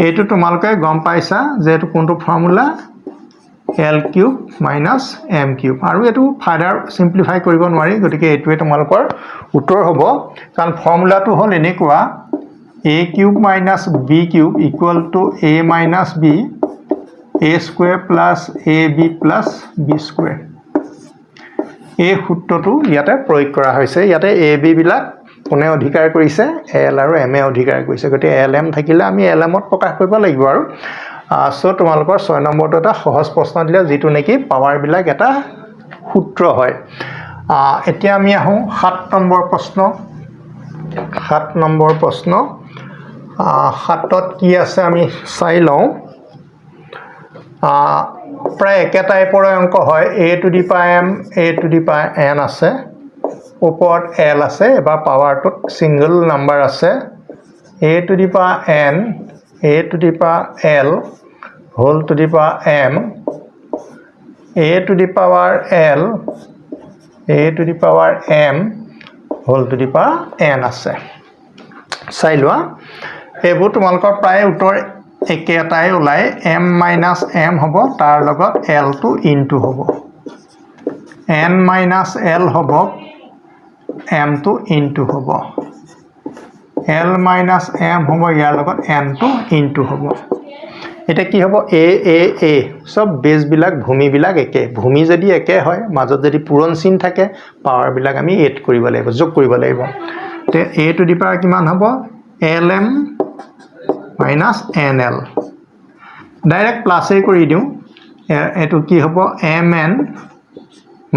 এটো তোমালোকে গম পাইছা যে এটো কোনটো formula l cube minus m cube আৰু এটো ফাৰ্দাৰ সিম্পলিফাই কৰিব নোৱাৰি গতিকে এটোৱে তোমালোকৰ উত্তৰ হ'ব কাৰণ ফৰ্মুলাটো হ'ল এনেকুৱা a cube minus b cube equal to a minus b a square plus ab plus b square এই সূত্ৰটো ইয়াতে প্ৰয়োগ কৰা হৈছে ইয়াতে ab বিলাক কোনে অধিকাৰ কৰিছে l আৰু m এ অধিকাৰ কৰিছে গতিকে lm থাকিলে আমি lm ত প্ৰকাশ কৰিব লাগিব আৰু সো তোমালোকৰ 6 নম্বৰটো এটা সহজ প্ৰশ্ন দিলে যেটো নেকি পাৱাৰ বিলাক এটা সূত্ৰ হয় এতিয়া আমি আহো 7 নম্বৰ প্ৰশ্ন 7 নম্বৰ প্ৰশ্ন 7ত কি আছে আমি চাই লওঁ প্ৰায় একে টাইপৰ অংক হয় a to the power m a to the power n আছে ওপৰত l আছে বা পাৱাৰটোত সিঙ্গল নাম্বাৰ আছে a to the power n a to the power l whole to the power m a to the power l a to the power m whole to the power n আছে চাই লোৱা এবোৰ তোমালোকৰ প্ৰায় উত্তৰ একেটাই ওলাই m minus m হ'ব তাৰ লগত l টো ইনটু হ'ব n minus l হ'ব m টো ইনটু হ'ব l minus m হ'ব ইয়াৰ লগত n টো ইনটু হ'ব এটা কি হ'ব a সব বেস বিলাক ভূমি বিলাক একে ভূমি যদি একে হয় মাজত যদি পূৰণ চিন থাকে পাৱাৰ বিলাক আমি এড কৰিব লাগিব যোগ কৰিব লাগিব তে a to the power কিমান হ'ব lm মাইনাছ NL ডাইৰেক্ট প্লাছে কৰি দিওঁ এইটো কি হ'ব MN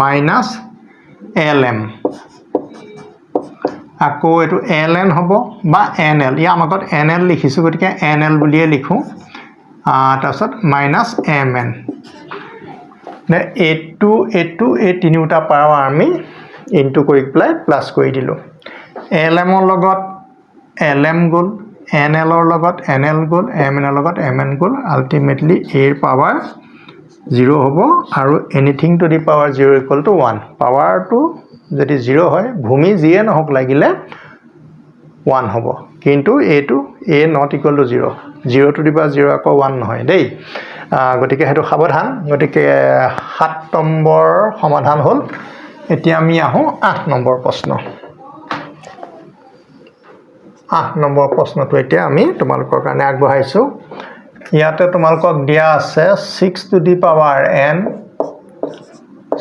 মাইনাছ LM আকৌ এইটো LN হ'ব বা NL ইয়াৰ আগত NL লিখিছোঁ গতিকে NL বুলিয়ে লিখোঁ তাৰপিছত মাইনাছ MN এইটো এই তিনিটা পাৱাৰ আমি ইনটু কৰি পেলাই প্লাছ কৰি দিলোঁ LM ৰ লগত LM গ'ল NL ৰ লগত NL গ'ল MN ৰ লগত MN গ'ল আল্টিমেটলি a ৰ পাৱাৰ 0 হ'ব আৰু anything to the power 0 equal to 1 পাৱাৰটো যদি 0 হয় ভূমি যিয়ে নহওক লাগিলে 1 হ'ব কিন্তু এইটো a not equal to 0 0 two the power 0 আকৌ 1 নহয় দেই গতিকে হেতু সাৱধান গতিকে 7 নম্বৰ সমাধান হ'ল এতিয়া আমি আহো 8 নম্বৰ প্ৰশ্ন 8 নম্বৰ প্ৰশ্নটো এতিয়া আমি তোমালোকৰ কাৰণে আগবঢ়াইছো ইয়াতে তোমালোকক দিয়া আছে 6 two the power n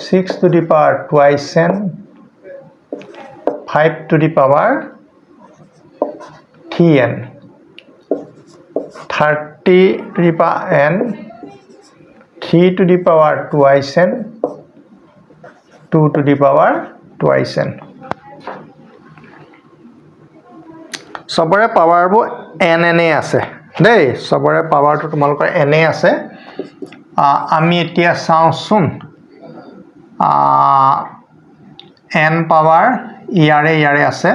6 two the power twice n 5 to the power 3n 30 to the power n 3 to the power twice n 2 to the power twice n সবৰে পাৱাৰবোৰ n আছে দেই সবৰে পাৱাৰটো তোমালোকৰ n আছে আমি এতিয়া চাওঁচোন n পাৱাৰ ইয়াৰে আছে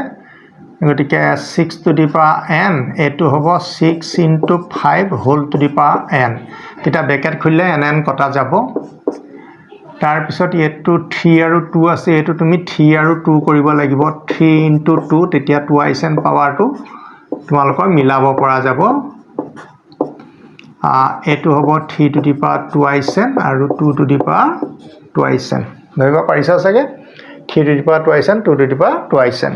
গতিকে 6 to the power n এটো হ'ব 6 into 5 whole to the power n এটা ব্ৰেকেট খুলিলে n কটা যাব তাৰ পিছত এটো 3 আৰু 2 আছে এটো তুমি 3 আৰু 2 কৰিব লাগিব 3 into 2 তেতিয়া twice n পাৱাৰটো তোমালোকৰ মিলাব পৰা যাব এটো হ'ব 3 to the power twice n আৰু 2 to the power twice n ধৰিব পাৰিছা চাগে 3 to the power twice n 2 to the power twice n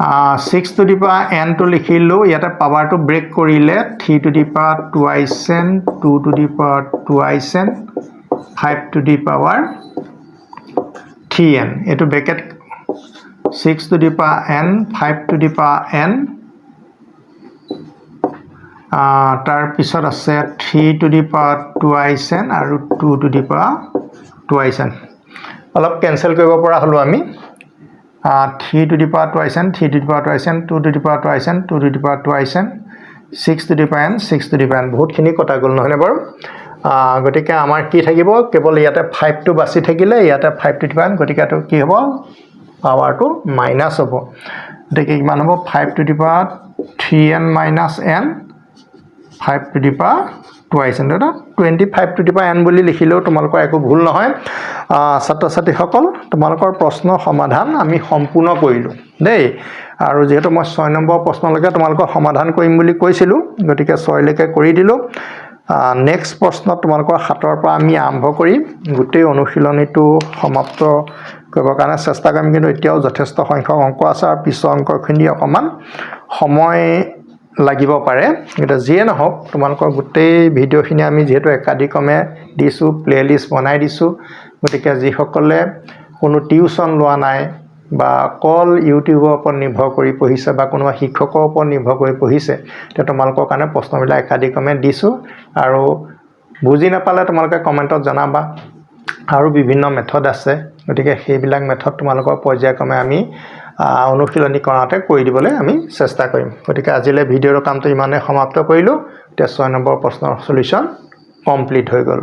6 to the power n to লিখিলো ইয়াতে পাৱাৰটো ব্ৰেক কৰিলে 3 to the power twice n 2 to the power twice n 5 to the power 3n এটো bracket 6 to the power n 5 to the power n তাৰ পিছত আছে 3 to the power twice n আৰু 2 to the power twice n অলপ cancel কৰিব পৰা হলো আমি 3 to the power twice n 3 to the power twice n 2 to the power twice n 2 to the power twice n 6 to the power n 6 to the power n বহুত খিনি কটা গল নহলে বাৰু গটিকে আমাৰ কি থাকিব কেৱল ইয়াতে 5 টো বাছি থাকিলে ইয়াতে 5 to the power n গটিকে তো কি হ'ব পাৱাৰটো মাইনাস হ'ব গটিকে কিমান হ'ব 5 to the power 3n minus n 5 to the power twice n 25 to the power n বুলি লিখিলেও তোমালোকৰ একো ভুল নহয় ছাত্ৰ ছাত্ৰী সকল তোমালোকৰ প্ৰশ্ন সমাধান আমি সম্পূৰ্ণ কৰিলো দেই আৰু যেহেতু মই 6 নম্বৰ প্ৰশ্নলৈকে তোমালোকৰ সমাধান কৰিম বুলি কৈছিলো গতিকে 6 লৈকে কৰি দিলো নেক্সট প্ৰশ্ন তোমালোকৰ 7 ৰ পৰা আমি আৰম্ভ কৰি গোটেই অনুশীলনীটো সমাপ্ত কৰিবৰ কাৰণে চেষ্টা কৰিম কিন্তু এতিয়াও যথেষ্ট সংখ্যক অংক আছে আৰু পিছৰ অংকখিনি অকমান সময় লাগিব পাৰে এটা যিয়ে নহওক তোমালোকৰ গোটেই ভিডিওখিনি আমি যেহেতু একাধিক্ৰমে দিছো প্লেলিষ্ট বনাই দিছো গতিকে যি সকলে কোনো টিউচন লোৱা নাই বা কল ইউটিউবৰ ওপৰত নিৰ্ভৰ কৰি পঢ়িছে বা কোনো শিক্ষকৰ ওপৰত নিৰ্ভৰ কৰি পঢ়িছে তে তোমালোকৰ কাৰণে প্ৰশ্নবিলাক একাধিক্ৰমে দিছো আৰু বুজি নাপালে তোমালোকে কমেন্টত জনাবা আৰু বিভিন্ন মেথড আছে গতিকে সেইবিলাক মেথড তোমালোকৰ পৰ্যায়ক্ৰমে আমি অনুশীলনী কৰাতে কৰি দিবলৈ আমি চেষ্টা কৰিম গতিকে আজিলে ভিডিওৰ কামটো ইমানে সমাপ্ত কৰিলো তে 6 নম্বৰ প্ৰশ্নৰ সলিউশন কমপ্লিট হৈ গল